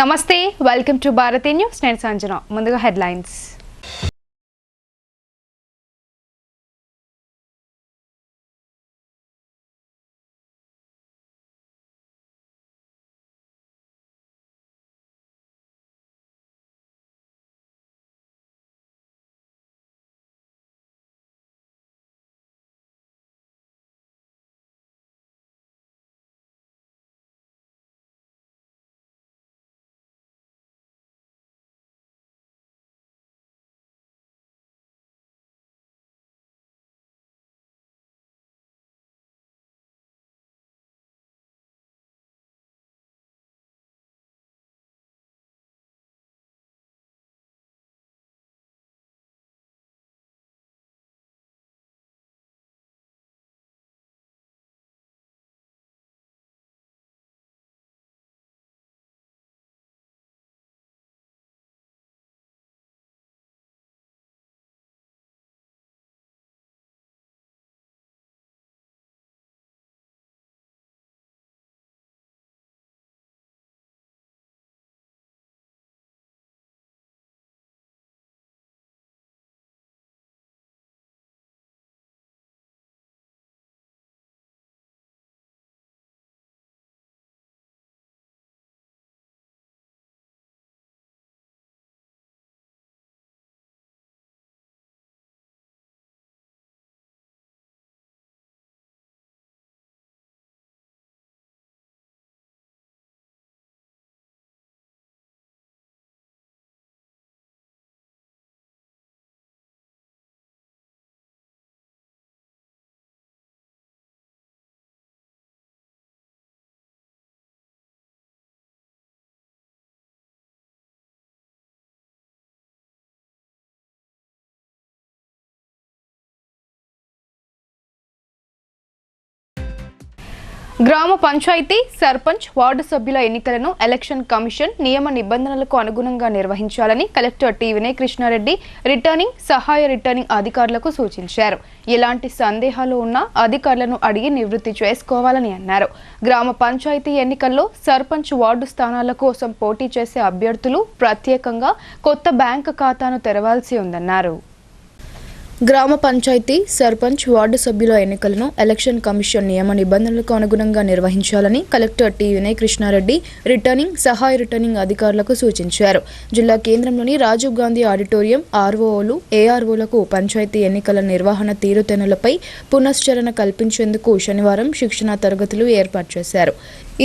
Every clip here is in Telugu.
నమస్తే, వెల్కమ్ టు భారతీ న్యూస్. నేను సంజన. ముందుగా హెడ్లైన్స్. గ్రామ పంచాయతీ సర్పంచ్ వార్డు సభ్యుల ఎన్నికలను ఎలక్షన్ కమిషన్ నియమ నిబంధనలకు అనుగుణంగా నిర్వహించాలని కలెక్టర్ టి వినయ్ కృష్ణారెడ్డి సహాయ రిటర్నింగ్ అధికారులకు సూచించారు. ఎలాంటి సందేహాలు ఉన్నా అధికారులను అడిగి నివృత్తి చేసుకోవాలని అన్నారు. గ్రామ పంచాయతీ ఎన్నికల్లో సర్పంచ్ వార్డు స్థానాల కోసం పోటీ చేసే అభ్యర్థులు ప్రత్యేకంగా కొత్త బ్యాంకు ఖాతాను తెరవాల్సి ఉందన్నారు. గ్రామ పంచాయతీ సర్పంచ్ వార్డు సభ్యుల ఎన్నికలను ఎలక్షన్ కమిషన్ నియమ నిబంధనలకు అనుగుణంగా నిర్వహించాలని కలెక్టర్ టి వినయ్ కృష్ణారెడ్డి సహాయ రిటర్నింగ్ అధికారులకు సూచించారు. జిల్లా కేంద్రంలోని రాజీవ్ గాంధీ ఆడిటోరియం ఆర్ఓలు ఏఆర్ఓలకు పంచాయతీ ఎన్నికల నిర్వహణ తీరుతెన్నులపై పునశ్చరణ కల్పించేందుకు శనివారం శిక్షణా తరగతులు ఏర్పాటు చేశారు.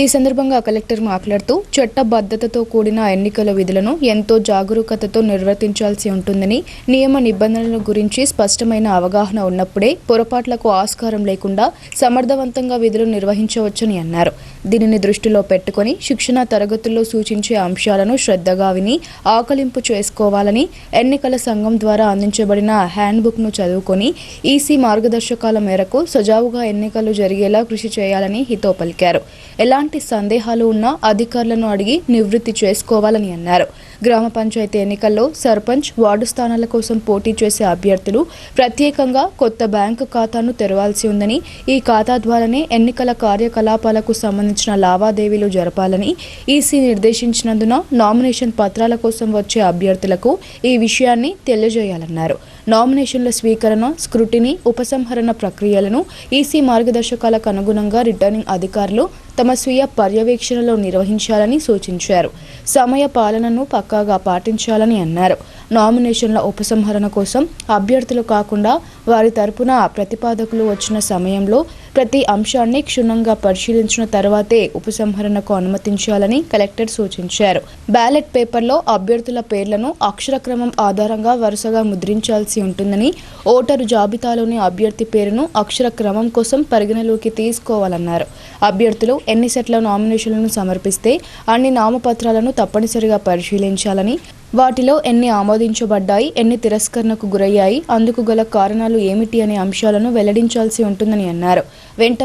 ఈ సందర్భంగా కలెక్టర్ మాట్లాడుతూ చట్టబద్ధతతో కూడిన ఎన్నికల విధులను ఎంతో జాగరూకతతో నిర్వర్తించాల్సి ఉంటుందని, నియమ నిబంధనల గురించి స్పష్టమైన అవగాహన ఉన్నప్పుడే పొరపాట్లకు ఆస్కారం లేకుండా సమర్థవంతంగా విధులు నిర్వహించవచ్చని అన్నారు. దీనిని దృష్టిలో పెట్టుకుని శిక్షణా తరగతుల్లో సూచించే అంశాలను శ్రద్ధగా విని ఆకలింపు చేసుకోవాలని, ఎన్నికల సంఘం ద్వారా అందించబడిన హ్యాండ్బుక్ ను చదువుకొని ఈసీ మార్గదర్శకాల మేరకు సజావుగా ఎన్నికలు జరిగేలా కృషి చేయాలని హితో పలికారు. ఎలాంటి సందేహాలు ఉన్నా అధికారులను అడిగి నివృత్తి చేసుకోవాలని అన్నారు. గ్రామ పంచాయతీ ఎన్నికల్లో సర్పంచ్ వార్డు స్థానాల కోసం పోటీ చేసే అభ్యర్థులు ప్రత్యేకంగా కొత్త బ్యాంకు ఖాతాను తెరవాల్సి ఉందని, ఈ ఖాతా ద్వారానే ఎన్నికల కార్యకలాపాలకు సంబంధించిన లావాదేవీలు జరపాలని ఈసీ నిర్దేశించినందున నామినేషన్ పత్రాల కోసం వచ్చే అభ్యర్థులకు ఈ విషయాన్ని తెలియజేయాలన్నారు. నామినేషన్ల స్వీకరణ, స్క్రూటినీ, ఉపసంహరణ ప్రక్రియలను ఈసీ మార్గదర్శకాలకు అనుగుణంగా రిటర్నింగ్ అధికారులు తమ స్వీయ పర్యవేక్షణలో నిర్వహించాలని సూచించారు. సమయ పాలనను పక్కాగా పాటించాలని అన్నారు. నామినేషన్ల ఉపసంహరణ కోసం అభ్యర్థులు కాకుండా వారి తరపున ప్రతిపాదకులు వచ్చిన సమయంలో ప్రతి అంశాన్ని క్షుణ్ణంగా పరిశీలించిన తర్వాతే ఉపసంహరణకు అనుమతించాలని కలెక్టర్ సూచించారు. బ్యాలెట్ పేపర్లో అభ్యర్థుల పేర్లను అక్షరక్రమం ఆధారంగా వరుసగా ముద్రించాల్సి ఉంటుందని, ఓటరు జాబితాలోని అభ్యర్థి పేరును అక్షర క్రమం కోసం పరిగణలోకి తీసుకోవాలన్నారు. అభ్యర్థులు ఎన్ని సెట్ల నామినేషన్లను సమర్పిస్తే అన్ని నామపత్రాలను తప్పనిసరిగా పరిశీలించాలని, వాటిలో ఎన్ని ఆమోదించబడ్డాయి, ఎన్ని తిరస్కరణకు గురయ్యాయి, అందుకు గల కారణాలు ఏమిటి అనే అంశాలను వెల్లడించాల్సి ఉంటుందని అన్నారు.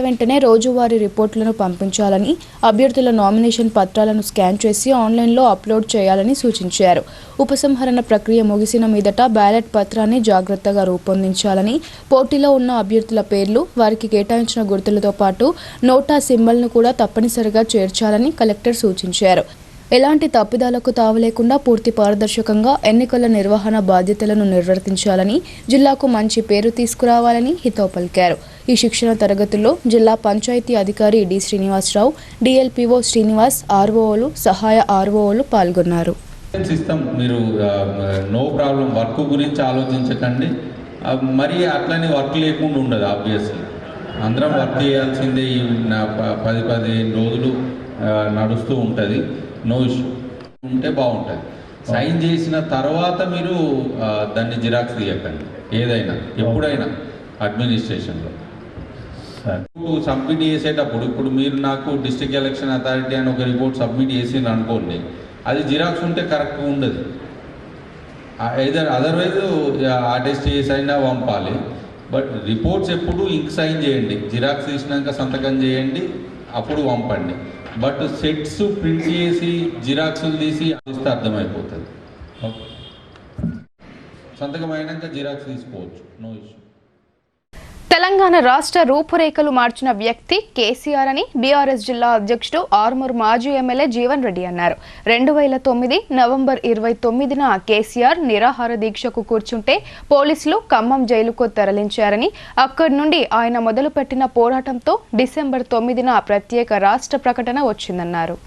వెంటనే రోజువారీ రిపోర్టులను పంపించాలని, అభ్యర్థుల నామినేషన్ పత్రాలను స్కాన్ చేసి ఆన్లైన్లో అప్లోడ్ చేయాలని సూచించారు. ఉపసంహరణ ప్రక్రియ ముగిసిన మీదట బ్యాలెట్ పత్రాన్ని జాగ్రత్తగా రూపొందించాలని, పోటీలో ఉన్న అభ్యర్థుల పేర్లు, వారికి కేటాయించిన గుర్తులతో పాటు నోటా సింబల్ను కూడా తప్పనిసరిగా చేర్చాలని కలెక్టర్ సూచించారు. ఎలాంటి తప్పిదాలకు తావులేకుండా పూర్తి పారదర్శకంగా ఎన్నికల నిర్వహణ బాధ్యతలను నిర్వర్తించాలని, జిల్లాకు మంచి పేరు తీసుకురావాలని హితవు పలికారు. ఈ శిక్షణ తరగతుల్లో జిల్లా పంచాయతీ అధికారి డి శ్రీనివాసరావు, డిఎల్పిఓ శ్రీనివాస్, ఆర్ఓలు, సహాయ ఆర్ఓలు పాల్గొన్నారు. మీరు నో ప్రాబ్లం వర్క్ గురించి ఆలోచించకండి. మరి అట్లనే వర్క్ లేకుండా ఉండదు. ఆబ్వియస్లీ అందరం వర్క్ చేయాల్సిందే. ఈ 10-15 రోజులు నడుస్తూ ఉంటుంది. నో ఇష్యూ ఉంటే బాగుంటుంది. సైన్ చేసిన తర్వాత మీరు దాన్ని జిరాక్స్ తీయకండి. ఏదైనా ఎప్పుడైనా అడ్మినిస్ట్రేషన్లో సబ్మిట్ చేసేటప్పుడు, ఇప్పుడు మీరు నాకు డిస్ట్రిక్ట్ ఎలక్షన్ అథారిటీ అని ఒక రిపోర్ట్ సబ్మిట్ చేసిండ్రు అనుకోండి, అది జిరాక్స్ ఉంటే కరెక్ట్గా ఉండదు. అదర్వైజ్ అటెస్ట్ చేసి అయినా పంపాలి. బట్ రిపోర్ట్స్ ఎప్పుడు ఇంక్ సైన్ చేయండి, జిరాక్స్ తీసినాక సంతకం చేయండి, అప్పుడు పంపండి. బట్ సెట్స్ ప్రింట్ చేసి జిరాక్స్లు తీసి ఇస్తే అర్థమైపోతుంది. సంతకం అయినాక జిరాక్స్ తీసుకోవచ్చు, నో ఇష్యూ. తెలంగాణ రాష్ట్ర రూపురేఖలు మార్చిన వ్యక్తి కేసీఆర్ అని బీఆర్ఎస్ జిల్లా అధ్యక్షుడు ఆర్మూర్ మాజీ ఎమ్మెల్యే జీవన్ రెడ్డి అన్నారు. 2009 నవంబర్ 29న కేసీఆర్ నిరాహార దీక్షకు కూర్చుంటే పోలీసులు ఖమ్మం జైలుకు తరలించారని, అక్కడి నుండి ఆయన మొదలుపెట్టిన పోరాటంతో డిసెంబర్ 9న ప్రత్యేక రాష్ట్ర ప్రకటన వచ్చిందన్నారు.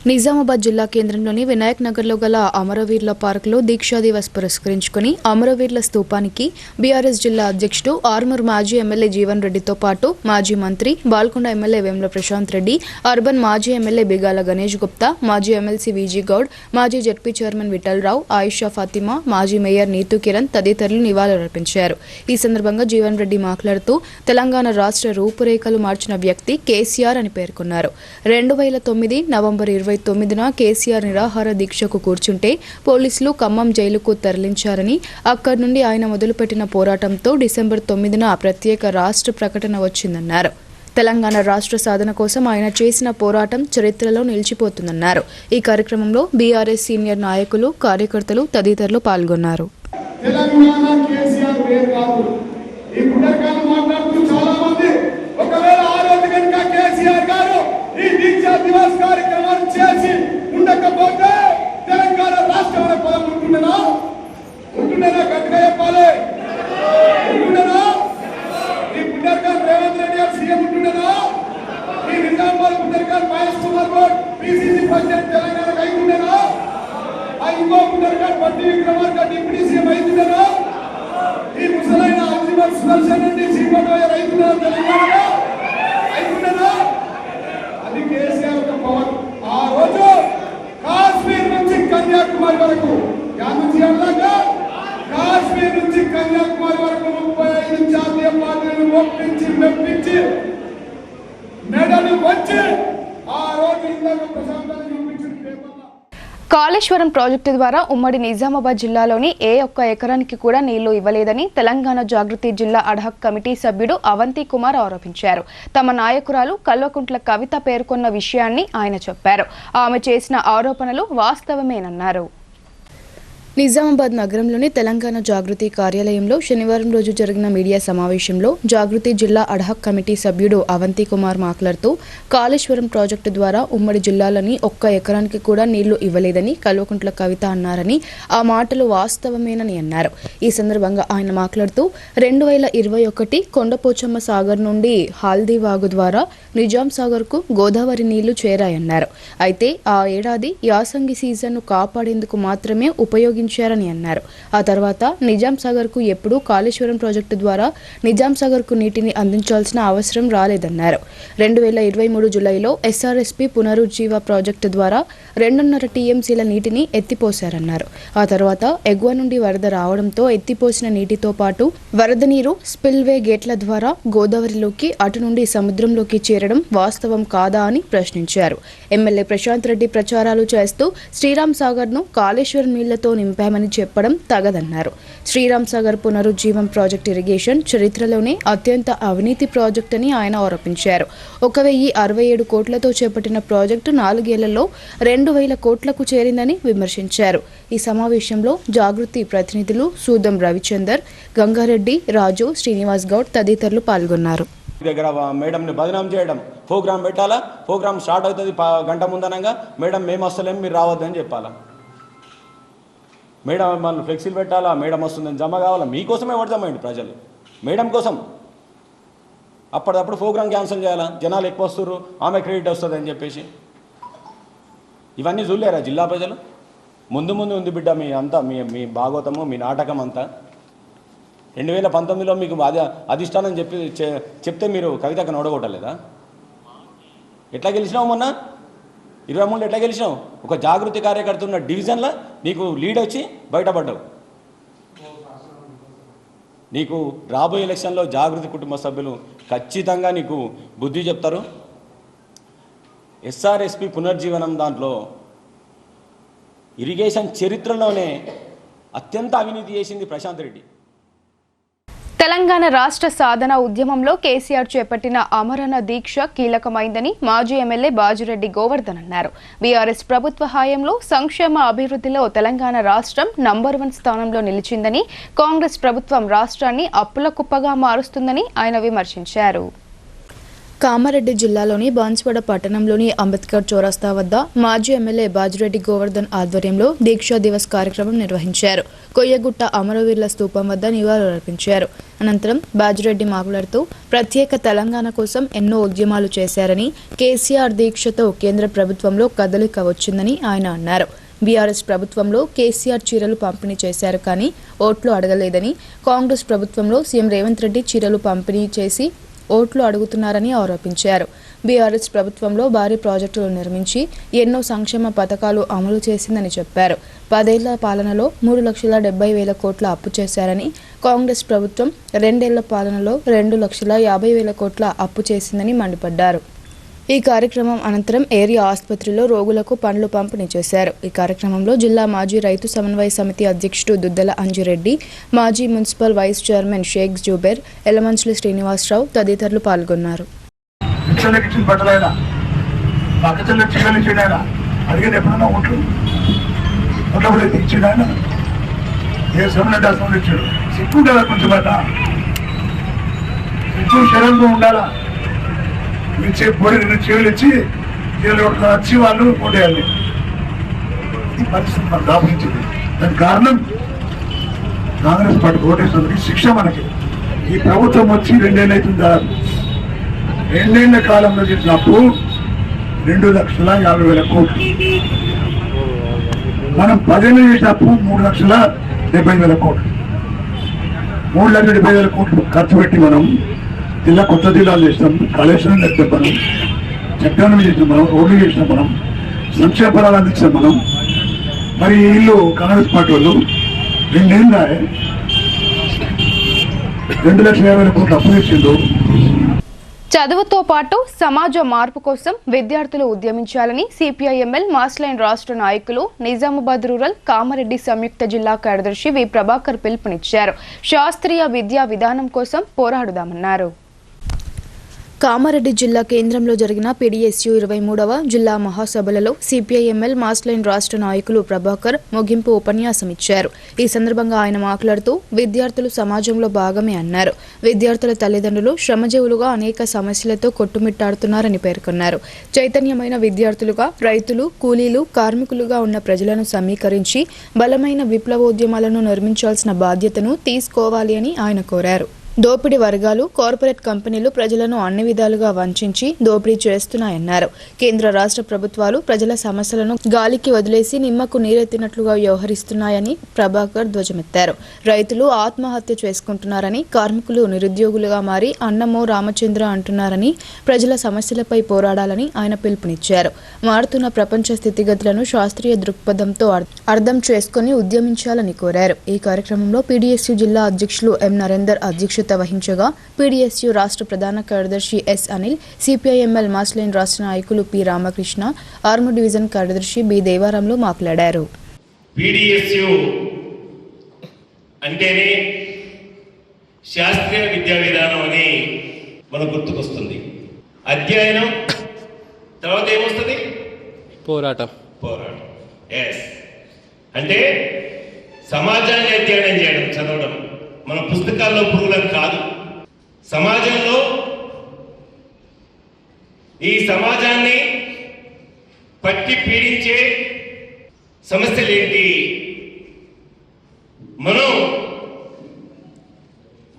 నిజామాబాద్ జిల్లా కేంద్రంలోని వినాయక్ నగర్లో గల అమరవీరుల పార్కులో దీక్షా దివస్ పురస్కరించుకుని అమరవీరుల స్తూపానికి బీఆర్ఎస్ జిల్లా అధ్యక్షుడు ఆర్మూర్ మాజీ ఎమ్మెల్యే జీవన్ రెడ్డితో పాటు మాజీ మంత్రి బాల్కొండ ఎమ్మెల్యే వేముల ప్రశాంత్ రెడ్డి, అర్బన్ మాజీ ఎమ్మెల్యే బిగాల గణేష్ గుప్తా, మాజీ ఎమ్మెల్సీ విజీ గౌడ్, మాజీ జెడ్పీ చైర్మన్ విఠల్ రావు, ఆయిషా ఫాతిమా, మాజీ మేయర్ నీతూ కిరణ్ తదితరులు నివాళులర్పించారు. ఈ సందర్భంగా జీవన్ రెడ్డి మాట్లాడుతూ తెలంగాణ రాష్ట్ర రూపురేఖలు మార్చిన వ్యక్తి కేసీఆర్ అని పేర్కొన్నారు. 2009 నవంబర్ 29న కేసీఆర్ నిరాహార దీక్షకు కూర్చుంటే పోలీసులు ఖమ్మం జైలుకు తరలించారని, అక్కడి నుండి ఆయన మొదలుపెట్టిన పోరాటంతో డిసెంబర్ 9న ప్రత్యేక రాష్ట్ర ప్రకటన వచ్చిందన్నారు. తెలంగాణ రాష్ట్ర సాధన కోసం ఆయన చేసిన పోరాటం చరిత్రలో నిలిచిపోతుందన్నారు. ఈ కార్యక్రమంలో బీఆర్ఎస్ సీనియర్ నాయకులు, కార్యకర్తలు తదితరులు పాల్గొన్నారు. ఈ దీక్షా దివస్ కార్యక్రమాన్ని చేసి ఉండకపోతే తెలంగాణ రాష్ట్రం అనే పదం ఉంటుండేనా? గట్టిగా చెప్పాలి. ఉంటుండేనా? ఈ పుణ్యర్గాన్ రేవంత్ రెడ్డి గారు సీఎం ఉంటుండేనా? ఈ నిజామాబాద్ పుణ్యర్గాన్ మహేష్ కుమార్ గౌడ్ పిసిసి ప్రెసిడెంట్ తెలంగాణకు అయితుండేనా? ఆ ఇంకో పుణ్యర్గాన్ బట్టి విక్రమార్క డిప్యూటీ సీఎం అయితుండేనా? ఈ ముసలైన అల్జిమర్ సుదర్శన్ రెడ్డి సీఎం అయితుండేనా? తెలంగాణలో అయితుండేనా? అది కేసీఆర్ ఒక పవన్. ఆ రోజు కాశ్మీర్ నుంచి కన్యాకుమారి వరకు, కాశ్మీర్ నుంచి కన్యాకుమారి వరకు 35 జాతీయ పార్టీలను ఒప్పించి మెప్పించి మెడలు వచ్చి ఆ రోజు ఇందాక ప్రశాంతంగా చూపించిన పేపర్. కాళేశ్వరం ప్రాజెక్టు ద్వారా ఉమ్మడి నిజామాబాద్ జిల్లాలోని ఏ ఒక్క ఎకరానికి కూడా నీళ్లు ఇవ్వలేదని తెలంగాణ జాగృతి జిల్లా అడ్హాక్ కమిటీ సభ్యుడు అవంతి కుమార్ ఆరోపించారు. తమ నాయకురాలు కల్వకుంట్ల కవిత పేర్కొన్న విషయాన్ని ఆయన చెప్పారు. ఆమె చేసిన ఆరోపణలు వాస్తవమేనన్నారు. నిజామాబాద్ నగరంలోని తెలంగాణ జాగృతి కార్యాలయంలో శనివారం రోజు జరిగిన మీడియా సమావేశంలో జాగృతి జిల్లా అడ్హాక్ కమిటీ సభ్యుడు అవంతి కుమార్ మాట్లాడుతూ, కాళేశ్వరం ప్రాజెక్టు ద్వారా ఉమ్మడి జిల్లాలోని ఒక్క ఎకరానికి కూడా నీళ్లు ఇవ్వలేదని కల్వకుంట్ల కవిత అన్నారని, ఆ మాటలు వాస్తవమేనని అన్నారు. ఈ సందర్భంగా ఆయన మాట్లాడుతూ 2021 కొండపోచమ్మ సాగర్ నుండి హాల్దీవాగు ద్వారా నిజాం సాగర్కు గోదావరి నీళ్లు చేరాయన్నారు. అయితే ఆ ఏడాది యాసంగి సీజన్ను కాపాడేందుకు మాత్రమే ఉపయోగించారని అన్నారు. ఆ తర్వాత నిజాం సాగర్కు ఎప్పుడూ కాళేశ్వరం ప్రాజెక్టు ద్వారా నిజాం సాగర్కు నీటిని అందించాల్సిన అవసరం రాలేదన్నారు. 2023 జూలైలో ఎస్ఆర్ఎస్పీ పునరుజ్జీవ ప్రాజెక్టు ద్వారా 2.5 టీఎంసీల నీటిని ఎత్తిపోశారన్నారు. ఆ తర్వాత ఎగువ నుండి వరద రావడంతో ఎత్తిపోసిన నీటితో పాటు వరద నీరు స్పిల్వే గేట్ల ద్వారా గోదావరిలోకి, అటు నుండి సముద్రంలోకి చేరడం వాస్తవం కాదా అని ప్రశ్నించారు. ఎమ్మెల్యే ప్రశాంత్ రెడ్డి ప్రచారాలు చేస్తూ శ్రీరామ్ సాగర్ను కాళేశ్వరం నీళ్లతో నింపామని చెప్పడం తగదన్నారు. శ్రీరామ్ సాగర్ పునరుజ్జీవం ప్రాజెక్టు ఇరిగేషన్ చరిత్రలోనే అత్యంత అవినీతి ప్రాజెక్ట్ అని ఆయన ఆరోపించారు. 1067 కోట్లతో చేపట్టిన ప్రాజెక్టు 4 ఏళ్లలో 2000 కోట్లకు చేరిందని విమర్శించారు. ఈ సమావేశంలో జాగృతి ప్రతినిధులు సూదం రవిచందర్, గంగారెడ్డి, రాజు, శ్రీనివాస్ గౌడ్ తదితరులు పాల్గొన్నారు. దగ్గర మేడంని బదనాం చేయడం, ప్రోగ్రామ్ పెట్టాలా, ప్రోగ్రామ్ స్టార్ట్ అవుతుంది గంట ముందనంగా మేడం మేము వస్తలేము మీరు రావద్దని చెప్పాలా, మేడం మనం ఫ్లెక్సీలు పెట్టాలా, మేడం వస్తుందని జమ కావాలా, మీకోసమే పడతామండి ప్రజలు, మేడం కోసం. అప్పటిదప్పుడు ప్రోగ్రామ్ క్యాన్సిల్ చేయాలా, జనాలు ఎక్కువ వస్తున్నారు, ఆమె క్రెడిట్ వస్తుంది అని చెప్పేసి. ఇవన్నీ చూడలేరా జిల్లా ప్రజలు? ముందు ముందు ఉంది బిడ్డ మీ అంతా, మీ భాగవతము, మీ నాటకం అంతా. 2019లో మీకు అధిష్టానం చెప్తే మీరు కవితకు ఓడగొట్టలేదా? ఎట్లా గెలిచినావు మొన్న 23 ఎట్లా గెలిచినావు? ఒక జాగృతి కార్యకర్త ఉన్న డివిజన్లో నీకు లీడ్ వచ్చి బయటపడ్డావు. నీకు రాబోయే ఎలక్షన్లో జాగృతి కుటుంబ సభ్యులు ఖచ్చితంగా నీకు బుద్ధి చెప్తారు. ఎస్ఆర్ఎస్పి పునర్జీవనం దాంట్లో ఇరిగేషన్ చరిత్రలోనే అత్యంత అవినీతి చేసింది ప్రశాంత్ రెడ్డి. తెలంగాణ రాష్ట్ర సాధన ఉద్యమంలో కేసీఆర్ చేపట్టిన అమరణ దీక్ష కీలకమైందని మాజీ ఎమ్మెల్యే బాజిరెడ్డి గోవర్ధన్ అన్నారు. బీఆర్ఎస్ ప్రభుత్వ హయాంలో సంక్షేమ అభివృద్ధిలో తెలంగాణ రాష్ట్రం నంబర్ 1 స్థానంలో నిలిచిందని, కాంగ్రెస్ ప్రభుత్వం రాష్ట్రాన్ని అప్పుల కుప్పగా మారుస్తుందని ఆయన విమర్శించారు. కామారెడ్డి జిల్లాలోని బాన్స్వాడ పట్టణంలోని అంబేద్కర్ చౌరస్తా వద్ద మాజీ ఎమ్మెల్యే బాజిరెడ్డి గోవర్ధన్ ఆధ్వర్యంలో దీక్షా దివస్ కార్యక్రమం నిర్వహించారు. కొయ్యగుట్ట అమరవీరుల స్తూపం వద్ద నివాళులర్పించారు. అనంతరం బాజిరెడ్డి మాట్లాడుతూ ప్రత్యేక తెలంగాణ కోసం ఎన్నో ఉద్యమాలు చేశారని, కేసీఆర్ దీక్షతో కేంద్ర ప్రభుత్వంలో కదలిక వచ్చిందని ఆయన అన్నారు. బీఆర్ఎస్ ప్రభుత్వంలో కేసీఆర్ చీరలు పంపిణీ చేశారు కానీ ఓట్లు అడగలేదని, కాంగ్రెస్ ప్రభుత్వంలో సీఎం రేవంత్ రెడ్డి చీరలు పంపిణీ చేసి ఓట్లు అడుగుతున్నారని ఆరోపించారు. బీఆర్ఎస్ ప్రభుత్వంలో భారీ ప్రాజెక్టులు నిర్మించి ఎన్నో సంక్షేమ పథకాలు అమలు చేసిందని చెప్పారు. 10 ఏళ్ల పాలనలో 3,70,000 కోట్ల అప్పు చేశారని, కాంగ్రెస్ ప్రభుత్వం 2 ఏళ్ల పాలనలో 2,50,000 కోట్ల అప్పు చేసిందని మండిపడ్డారు. ఈ కార్యక్రమం అనంతరం ఏరియా ఆసుపత్రిలో రోగులకు పండ్లు పంపిణీ చేశారు. ఈ కార్యక్రమంలో జిల్లా మాజీ రైతు సమన్వయ సమితి అధ్యక్షుడు దుద్దల అంజిరెడ్డి, మాజీ municipal vice chairman Sheikh Zubair, Yelamanchili Srinivasarao తదితరులు పాల్గొన్నారు. చేతులు ఇచ్చి వచ్చి వాళ్ళు ఓటేయాలి. ఈ పరిస్థితి మనకు దాపురించింది. దానికి కారణం కాంగ్రెస్ పార్టీ ఓటేసినందుకు శిక్ష మనకి. ఈ ప్రభుత్వం వచ్చి 2 ఏళ్ళు అవుతుంది. దాదాపు 2 ఏళ్ల కాలంలో చేసిన అప్పు 2,50,000 కోట్లు. మనం 10 ఏళ్ళు చేసిన అప్పు 3,70,000 కోట్లు. 3,70,000 కోట్లు ఖర్చు పెట్టి మనం జిల్లా కొత్త జిల్లాలు చేసినాం, కాళేశ్వరం తెచ్చాం మనం, చట్టాలను చేసినాం మనం, రోడ్లు చేసినాం మనం, సంక్షేమ ఫలాలు అందించాం మనం. మరి వీళ్ళు కాంగ్రెస్ పార్టీ వాళ్ళు 2 ఏళ్ళు 2,50,000 కోట్లు అప్పు చేసిండు. చదువుతో పాటు సమాజ మార్పు కోసం విద్యార్థులు ఉద్యమించాలని సిపిఐఎంఎల్ మాస్ లైన్ రాష్ట్ర నాయకులు, నిజామాబాద్ రూరల్ కామారెడ్డి సంయుక్త జిల్లా కార్యదర్శి వి ప్రభాకర్ పిలుపునిచ్చారు. శాస్త్రీయ విద్యా విధానం కోసం పోరాడుదామన్నారు. కామారెడ్డి జిల్లా కేంద్రంలో జరిగిన పీడీఎస్యూ 23వ జిల్లా మహాసభలలో సిపిఐఎంఎల్ మాస్ లైన్ రాష్ట్ర నాయకులు ప్రభాకర్ ముగింపు ఉపన్యాసం ఇచ్చారు. ఈ సందర్భంగా ఆయన మాట్లాడుతూ విద్యార్థులు సమాజంలో భాగమే అన్నారు. విద్యార్థుల తల్లిదండ్రులు శ్రమజీవులుగా అనేక సమస్యలతో కొట్టుమిట్టాడుతున్నారని పేర్కొన్నారు. చైతన్యమైన విద్యార్థులుగా రైతులు, కూలీలు, కార్మికులుగా ఉన్న ప్రజలను సమీకరించి బలమైన విప్లవోద్యమాలను నిర్మించాల్సిన బాధ్యతను తీసుకోవాలి అని ఆయన కోరారు. దోపిడీ వర్గాలు, కార్పొరేట్ కంపెనీలు ప్రజలను అన్ని విధాలుగా వంచించి దోపిడీ చేస్తున్నాయన్నారు. కేంద్ర రాష్ట్ర ప్రభుత్వాలు ప్రజల సమస్యలను గాలికి వదిలేసి నిమ్మకు నీరెత్తినట్లుగా వ్యవహరిస్తున్నాయని ప్రభాకర్ ధ్వజమెత్తారు. రైతులు ఆత్మహత్య చేసుకుంటున్నారని, కార్మికులు నిరుద్యోగులుగా మారి అన్నమో రామచంద్ర అంటున్నారని, ప్రజల సమస్యలపై పోరాడాలని ఆయన పిలుపునిచ్చారు. మారుతున్న ప్రపంచ స్థితిగతులను శాస్త్రీయ దృక్పథంతో అర్థం చేసుకుని ఉద్యమించాలని కోరారు. ఈ కార్యక్రమంలో పీడీఎస్యూ జిల్లా అధ్యక్షులు ఎం నరేందర్ అధ్యక్షత వహించగా పీడీఎస్యూ రాష్ట్ర ప్రధాన కార్యదర్శి S Anil, CPIML mass line రాష్ట్ర నాయకులు పి రామకృష్ణ, ఆర్మూర్ డివిజన్ కార్యదర్శి బి దేవారంలో మాట్లాడారు. పీడీఎస్యూ అంటేనే శాస్త్రీయ విద్యా విధానం అని మనకు గుర్తుకొస్తుంది. అధ్యయనం తర్వాత ఏమొస్తుంది? పోరాటం. ఎస్ అంటే సమాజాన్ని అధ్యయనం చేయడం, చదవడం. మన పుస్తకాల్లో పురుగులం కాదు. సమాజంలో ఈ సమాజాన్ని పట్టి పీడించే సమస్యలు ఏంటి, మనం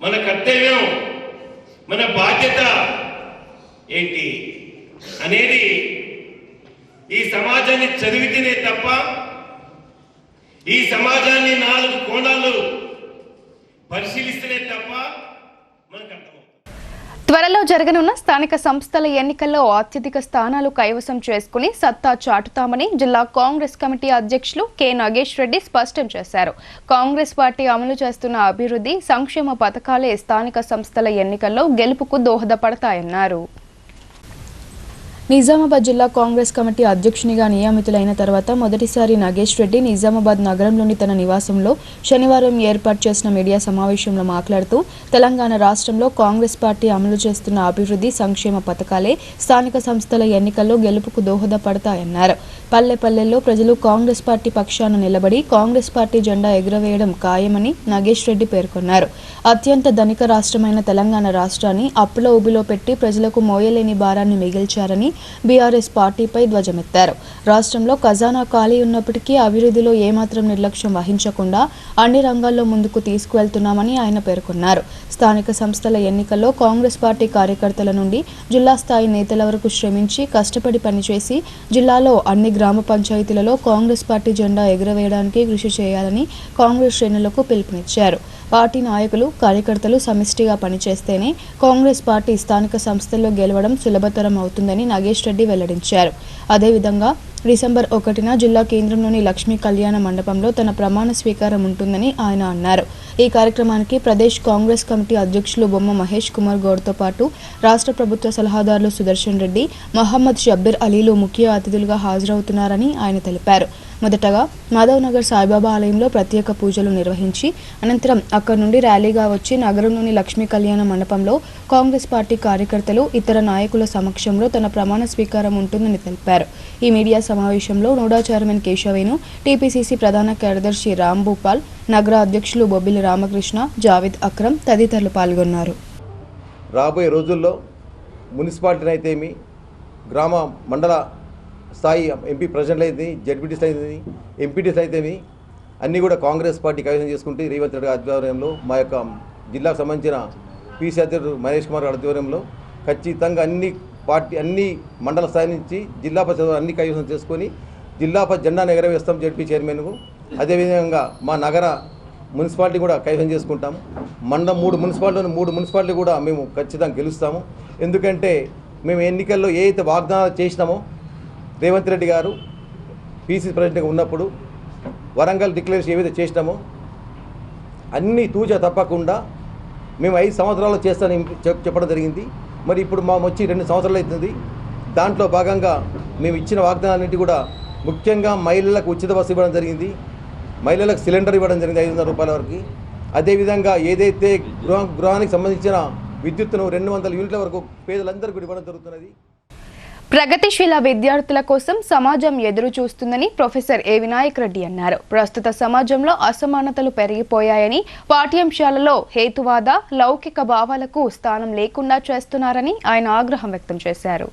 మన కర్తవ్యం, మన బాధ్యత ఏంటి అనేది ఈ సమాజాన్ని చదివితేనే తప్ప, ఈ సమాజాన్ని 4 కోణాలు పరిశీలిస్తేనే తప్ప మనకు అర్థమవుతుంది. త్వరలో జరగనున్న స్థానిక సంస్థల ఎన్నికల్లో అత్యధిక స్థానాలు కైవసం చేసుకుని సత్తా చాటుతామని జిల్లా కాంగ్రెస్ కమిటీ అధ్యక్షులు కె నాగేష్ రెడ్డి స్పష్టం చేశారు. కాంగ్రెస్ పార్టీ అమలు చేస్తున్న అభివృద్ధి సంక్షేమ పథకాలే స్థానిక సంస్థల ఎన్నికల్లో గెలుపుకు దోహదపడతాయన్నారు. నిజామాబాద్ జిల్లా కాంగ్రెస్ కమిటీ అధ్యక్షునిగా నియమితులైన తర్వాత మొదటిసారి నాగేష్ రెడ్డి నిజామాబాద్ నగరంలోని తన నివాసంలో శనివారం ఏర్పాటు చేసిన మీడియా సమావేశంలో మాట్లాడుతూ తెలంగాణ రాష్ట్రంలో కాంగ్రెస్ పార్టీ అమలు చేస్తున్న అభివృద్ధి సంక్షేమ పథకాలే స్థానిక సంస్థల ఎన్నికల్లో గెలుపుకు దోహదపడతాయన్నారు. పల్లె పల్లెల్లో ప్రజలు కాంగ్రెస్ పార్టీ పక్షాన నిలబడి కాంగ్రెస్ పార్టీ జెండా ఎగురవేయడం ఖాయమని నాగేష్ రెడ్డి పేర్కొన్నారు. అత్యంత ధనిక రాష్ట్రమైన తెలంగాణ రాష్ట్రాన్ని అప్పులో ఊబిలో పెట్టి ప్రజలకు మోయలేని భారాన్ని మిగిల్చారని బీఆర్ఎస్ పార్టీపై ధ్వజమెత్తారు. రాష్ట్రంలో ఖజానా ఖాళీ ఉన్నప్పటికీ అభివృద్ధిలో ఏమాత్రం నిర్లక్ష్యం వహించకుండా అన్ని రంగాల్లో ముందుకు తీసుకువెళ్తున్నామని ఆయన పేర్కొన్నారు. స్థానిక సంస్థల ఎన్నికల్లో కాంగ్రెస్ పార్టీ కార్యకర్తల నుండి జిల్లా స్థాయి నేతల వరకు శ్రమించి కష్టపడి పనిచేసి జిల్లాలో అన్ని గ్రామ పంచాయతీలలో కాంగ్రెస్ పార్టీ జెండా ఎగురవేయడానికి కృషి చేయాలని కాంగ్రెస్ శ్రేణులకు పిలుపునిచ్చారు. పార్టీ నాయకులు కార్యకర్తలు సమిష్టిగా పనిచేస్తేనే కాంగ్రెస్ పార్టీ స్థానిక సంస్థల్లో గెలవడం సులభతరం అవుతుందని నాగేష్ రెడ్డి వెల్లడించారు. అదేవిధంగా డిసెంబర్ 1న జిల్లా కేంద్రంలోని లక్ష్మీ కళ్యాణ మండపంలో తన ప్రమాణ స్వీకారం ఉంటుందని ఆయన అన్నారు. ఈ కార్యక్రమానికి ప్రదేశ్ కాంగ్రెస్ కమిటీ అధ్యక్షులు బొమ్మ మహేష్ కుమార్ గౌడ్తో పాటు రాష్ట్ర ప్రభుత్వ సలహాదారులు సుదర్శన్ రెడ్డి, మహమ్మద్ షబ్బీర్ అలీలు ముఖ్య అతిథులుగా హాజరవుతున్నారని ఆయన తెలిపారు. మొదటగా మాధవ్ నగర్ సాయిబాబా ఆలయంలో ప్రత్యేక పూజలు నిర్వహించి అనంతరం అక్కడి నుండి ర్యాలీగా వచ్చి నగరంలోని లక్ష్మీ కళ్యాణ మండపంలో కాంగ్రెస్ పార్టీ కార్యకర్తలు ఇతర నాయకుల సమక్షంలో తన ప్రమాణ స్వీకారం ఉంటుందని తెలిపారు. ఈ మీడియా సమావేశంలో నోడా చైర్మన్ కేశవేను, టీపీసీసీ ప్రధాన కార్యదర్శి రామ్ భూపాల్, నగర అధ్యక్షులు బొబ్బిలి రామకృష్ణ, జావేద్ అక్రమ్ తదితరులు పాల్గొన్నారు. రాబోయే రోజుల్లో మున్సిపాలిటీని అయితేమి, గ్రామ మండల స్థాయి ఎంపీ ప్రెసిడెంట్లు అయితే, జడ్పీటీస్ అయితే, ఎంపీటీస్ అయితేమి అన్నీ కూడా కాంగ్రెస్ పార్టీ కైవసం చేసుకుంటే రేవంత్ రెడ్డి ఆధ్వర్యంలో మా యొక్క జిల్లాకు సంబంధించిన పీసీ అధ్యక్షుడు మహేష్ కుమార్ ఆధ్వర్యంలో ఖచ్చితంగా అన్ని మండల స్థాయి నుంచి జిల్లా పరిషత్ అన్ని కైవసం చేసుకొని జిల్లా జెండాను ఎగరవేస్తాం జడ్పీ చైర్మన్కు. అదేవిధంగా మా నగర మున్సిపాలిటీ కూడా కైవసం చేసుకుంటాము. మూడు మున్సిపాలిటీ కూడా మేము ఖచ్చితంగా గెలుస్తాము. ఎందుకంటే మేము ఎన్నికల్లో ఏదైతే వాగ్దానాలు చేసినామో రేవంత్ రెడ్డి గారు పీసీ ప్రెసిడెంట్గా ఉన్నప్పుడు వరంగల్ డిక్లరేషన్ ఏవైతే చేసినామో అన్నీ తూచా తప్పకుండా మేము 5 సంవత్సరాలు చేస్తానని చెప్పడం జరిగింది. మరి ఇప్పుడు మా వచ్చి 2 సంవత్సరాలు అవుతుంది. దాంట్లో భాగంగా మేము ఇచ్చిన వాగ్దానాలన్నింటి కూడా ముఖ్యంగా మహిళలకు ఉచిత బస్సు ఇవ్వడం జరిగింది, మహిళలకు సిలిండర్ ఇవ్వడం జరిగింది 500 రూపాయల వరకు. అదేవిధంగా ఏదైతే గృహానికి సంబంధించిన విద్యుత్తును 200 యూనిట్ల వరకు పేదలందరికీ కూడా ఇవ్వడం జరుగుతున్నది. ప్రగతిశీల విద్యార్థుల కోసం సమాజం ఎదురు చూస్తుందని ప్రొఫెసర్ ఏ వినాయక్ రెడ్డి అన్నారు. ప్రస్తుత సమాజంలో అసమానతలు పెరిగిపోయాయని, పాఠ్యాంశాలలో హేతువాద, లౌకిక భావాలకు స్థానం లేకుండా చేస్తున్నారని ఆయన ఆగ్రహం వ్యక్తం చేశారు.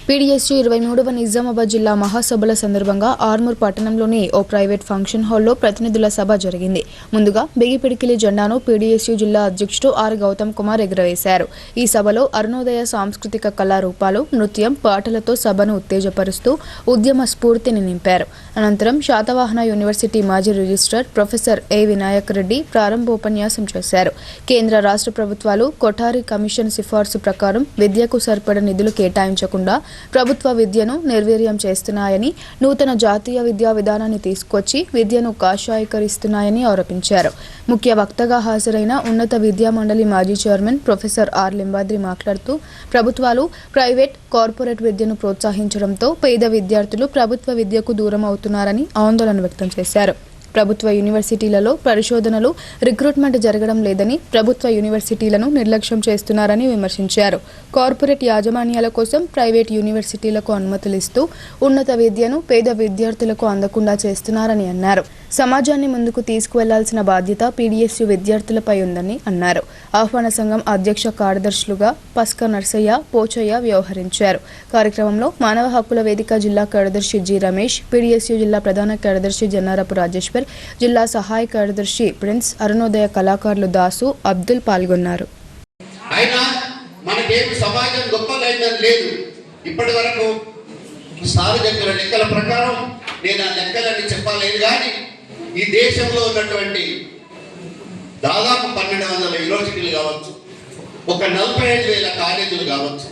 పీడీఎస్యూ 23వ నిజామాబాద్ జిల్లా మహాసభల సందర్భంగా ఆర్మూర్ పట్టణంలోని ఓ ప్రైవేట్ ఫంక్షన్ హాల్లో ప్రతినిధుల సభ జరిగింది. ముందుగా బిగిపిడికిలి జెండాను పీడీఎస్యూ జిల్లా అధ్యక్షుడు ఆర్ గౌతమ్ కుమార్ ఎగురవేశారు. ఈ సభలో అరుణోదయ సాంస్కృతిక కళారూపాలు, నృత్యం, పాటలతో సభను ఉత్తేజపరుస్తూ ఉద్యమ స్ఫూర్తిని నింపారు. అనంతరం శాతవాహన యూనివర్సిటీ మాజీ రిజిస్ట్రార్ ప్రొఫెసర్ ఏ వినాయక్ రెడ్డి ప్రారంభోపన్యాసం చేశారు. కేంద్ర రాష్ట్ర ప్రభుత్వాలు కొఠారి కమిషన్ సిఫార్సు ప్రకారం విద్యకు సరిపడ నిధులు కేటాయించకుండా ప్రభుత్వ విద్యను నిర్వీర్యం చేస్తున్నాయని, నూతన జాతీయ విద్యా విధానాన్ని తీసుకొచ్చి విద్యను కాషాయీకరిస్తున్నాయని ఆరోపించారు. ముఖ్య వక్తగా హాజరైన ఉన్నత విద్యా మండలి మాజీ చైర్మన్ ప్రొఫెసర్ ఆర్ లింబాద్రి మాట్లాడుతూ ప్రభుత్వాలు ప్రైవేట్, కార్పొరేట్ విద్యను ప్రోత్సహించడంతో పేద విద్యార్థులు ప్రభుత్వ విద్యకు దూరం అవుతున్నారని ఆందోళన వ్యక్తం చేశారు. ప్రభుత్వ యూనివర్సిటీలలో పరిశోధనలు, రిక్రూట్మెంట్ జరగడం లేదని, ప్రభుత్వ యూనివర్సిటీలను నిర్లక్ష్యం చేస్తున్నారని విమర్శించారు. కార్పొరేట్ యాజమాన్యాల కోసం ప్రైవేట్ యూనివర్సిటీలకు అనుమతులిస్తూ ఉన్నత విద్యను పేద విద్యార్థులకు అందకుండా చేస్తున్నారని అన్నారు. సమాజాన్ని ముందుకు తీసుకువెళ్లాల్సిన బాధ్యత పీడీఎస్యూ విద్యార్థులపై ఉందని అన్నారు. ఆహ్వాన సంఘం అధ్యక్ష కార్యదర్శులుగా పస్క నర్సయ్య, పోచయ్య వ్యవహరించారు. కార్యక్రమంలో మానవ హక్కుల వేదిక జిల్లా కార్యదర్శి జి రమేష్, పీడీఎస్యూ జిల్లా ప్రధాన కార్యదర్శి జన్నారపు రాజేశ్వర్, జిల్లా సహాయ కార్యదర్శి ప్రిన్స్, అరుణోదయ కళాకారులు దాసు, అబ్దుల్ పాల్గొన్నారు. అయినా మనకేమి సమాజం గొప్పదైందని లేదు. ఇప్పటి వరకు సార్వజనిక లెక్కల ప్రకారం నేను ఆ లెక్కలని చెప్పలేదు, కానీ ఈ దేశంలో ఉన్నటువంటి దాదాపు 1200 యూనివర్సిటీలు కావచ్చు, ఒక 45,000 కాలేజీలు కావచ్చు,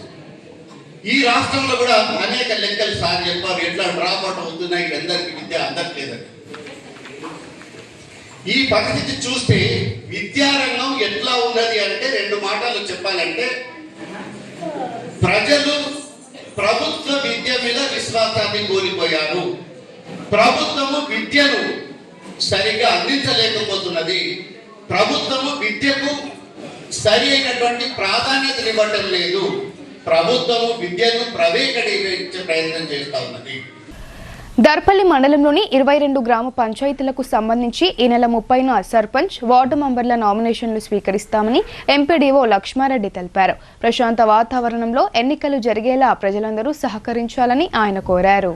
ఈ రాష్ట్రంలో కూడా అనేక లెక్కలు సార్ చెప్పారు. ఎట్లా డ్రాప్ అవుట్ అవుతున్నాయి, అందరికీ విద్య అందట్లేదని. ఈ పరిస్థితి చూస్తే విద్యారంగం ఎట్లా ఉన్నది అంటే 2 మాటలు చెప్పాలంటే, ప్రజలు ప్రభుత్వ విద్య మీద విశ్వాసాన్ని కోల్పోయారు. ప్రభుత్వము విద్యను సరిగా అందించలేకపోతున్నది. ప్రభుత్వము విద్యకు సరి అయినటువంటి ప్రాధాన్యత ఇవ్వటం లేదు. ప్రభుత్వము విద్యను ప్రైవేటీకరించే ప్రయత్నం చేస్తా ఉన్నది. దర్పల్లి మండలంలోని 22 గ్రామ పంచాయతీలకు సంబంధించి ఈ నెల 30న సర్పంచ్, వార్డు మెంబర్ల నామినేషన్లు స్వీకరిస్తామని ఎంపీడీఓ లక్ష్మారెడ్డి తెలిపారు. ప్రశాంత వాతావరణంలో ఎన్నికలు జరిగేలా ప్రజలందరూ సహకరించాలని ఆయన కోరారు.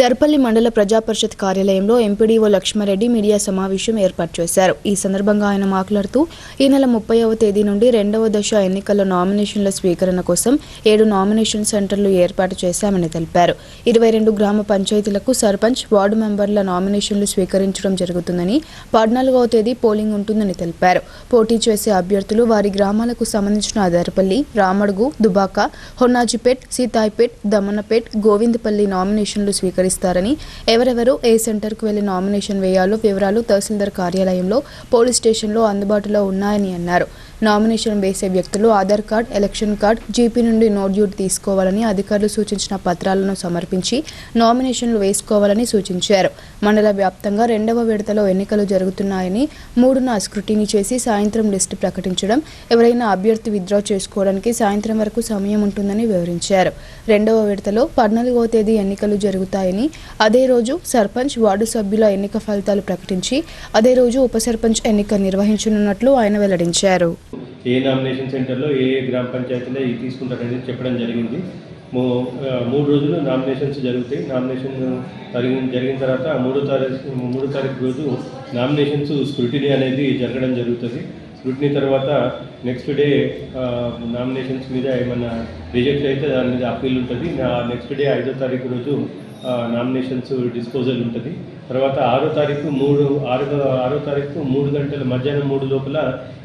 దర్పల్లి మండల ప్రజాపరిషత్ కార్యాలయంలో ఎంపీడీఓ లక్ష్మారెడ్డి మీడియా సమావేశం ఏర్పాటు చేశారు. ఈ సందర్భంగా ఆయన మాట్లాడుతూ ఈ నెల 30వ తేదీ నుండి 2వ దశ ఎన్నికల నామినేషన్ల స్వీకరణ కోసం 7 నామినేషన్ సెంటర్లు ఏర్పాటు చేశామని తెలిపారు. 22 గ్రామ పంచాయతీలకు సర్పంచ్, వార్డు మెంబర్ల నామినేషన్లు స్వీకరించడం జరుగుతుందని, 14వ తేదీ పోలింగ్ ఉంటుందని తెలిపారు. పోటీ చేసే అభ్యర్థులు వారి గ్రామాలకు సంబంధించిన దర్పల్లి, రామడుగు, దుబాక, హొన్నాజిపేట్, సీతాయిపేట్, దమనపేట్, గోవిందపల్లి నామినేషన్లు స్వీకరిస్తారని, ఎవరెవరు ఏ సెంటర్కు వెళ్లి నామినేషన్ వేయాలో వివరాలు తహసీల్దార్ కార్యాలయంలో, పోలీస్ స్టేషన్లో అందుబాటులో ఉన్నాయని అన్నారు. నామినేషన్ వేసే వ్యక్తులు Aadhaar card, election card, GP నుండి నో డ్యూటీ తీసుకోవాలని, అధికారులు సూచించిన పత్రాలను సమర్పించి నామినేషన్లు వేసుకోవాలని సూచించారు. మండల వ్యాప్తంగా 2వ విడతలో ఎన్నికలు జరుగుతున్నాయని, 3న స్క్రూటినీ చేసి సాయంత్రం లిస్టు ప్రకటించడం, ఎవరైనా అభ్యర్థి విత్డ్రా చేసుకోవడానికి సాయంత్రం వరకు సమయం ఉంటుందని వివరించారు. 2వ విడతలో 14వ తేదీ ఎన్నికలు జరుగుతాయని, అదే రోజు సర్పంచ్, వార్డు సభ్యుల ఎన్నిక ఫలితాలు ప్రకటించి అదే రోజు ఉప సర్పంచ్ ఎన్నిక నిర్వహించనున్నట్లు ఆయన వెల్లడించారు. ఏ నామినేషన్ సెంటర్లో ఏ గ్రామ పంచాయతీలో ఇది తీసుకుంటారనేది చెప్పడం జరిగింది. 3 రోజులు నామినేషన్స్ జరుగుతాయి. నామినేషన్ జరిగిన తర్వాత 3వ తారీఖు రోజు నామినేషన్స్ స్క్రూటినీ అనేది జరగడం జరుగుతుంది. స్క్రూటినీ తర్వాత నెక్స్ట్ డే నామినేషన్స్ మీద ఏమన్నా రిజెక్ట్ అయితే దాని మీద అప్పీల్ ఉంటుంది. నెక్స్ట్ డే 5వ తారీఖు రోజు నామినేషన్స్ డిస్పోజల్ ఉంటుంది. తర్వాత 6వ తారీఖు 3 గంటల మధ్యాహ్నం 3 లోపల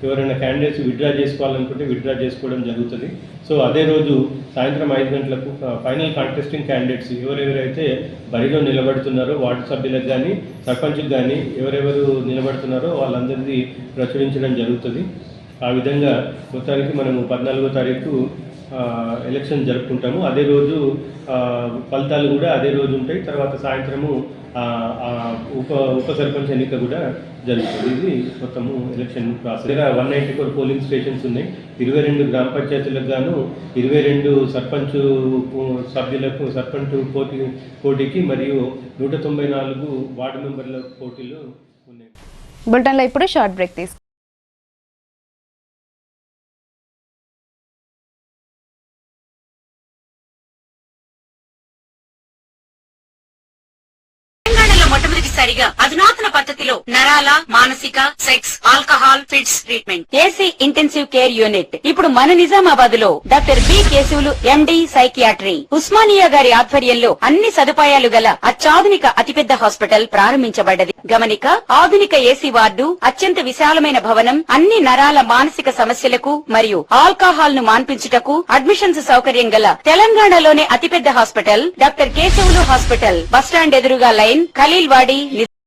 ఎవరైనా క్యాండిడేట్స్ విత్డ్రా చేసుకోవాలనుకుంటే విత్డ్రా చేసుకోవడం జరుగుతుంది. సో అదే రోజు సాయంత్రం 5 గంటలకు ఫైనల్ కాంటెస్టింగ్ క్యాండిడేట్స్ ఎవరెవరైతే బరిలో నిలబడుతున్నారో వార్డు సభ్యులకు కానీ సర్పంచ్కి కానీ ఎవరెవరు నిలబడుతున్నారో వాళ్ళందరినీ ప్రచురించడం జరుగుతుంది. ఆ విధంగా మొత్తానికి మనము 14వ తారీఖు ఎలక్షన్ జరుపుకుంటాము. అదే రోజు ఫలితాలు కూడా అదే రోజు ఉంటాయి. తర్వాత సాయంత్రము ఉప సర్పంచ్ ఎన్నిక కూడా జరుగుతుంది. ఇది మొత్తము ఎలక్షన్ ప్రాసెస్. 194 పోలింగ్ స్టేషన్స్ ఉన్నాయి. 22 గ్రామ పంచాయతీలకు గాను 22 సర్పంచ్ సభ్యులకు సర్పంచ్ పోటీకి మరియు 194 వార్డు మెంబర్ల పోటీలు ఉన్నాయి. బులెటిన్లో ఇప్పుడు షార్ట్ బ్రేక్ తీసుకుంటాం. మొట్టమొదటిసారిగా అధునాతన పద్ధతిలో నరాల, మానసిక, sex, alcohol, fits treatment, AC intensive care unit ఇప్పుడు మన నిజామాబాద్ లో doctor B Keshavulu MD psychiatry, Osmania గారి ఆధ్వర్యంలో అన్ని సదుపాయాలు గల అత్యాధునిక అతిపెద్ద హాస్పిటల్ ప్రారంభించబడ్డది. గమనిక, ఆధునిక ఏసీ వార్డు, అత్యంత విశాలమైన భవనం, అన్ని నరాల మానసిక సమస్యలకు మరియు ఆల్కహాల్ ను మాన్పించుటకు అడ్మిషన్స్ సౌకర్యం గల తెలంగాణలోనే అతిపెద్ద hospital doctor Keshavulu hospital, bus stand ఎదురుగా లైన్, ఖలీల్వాడి.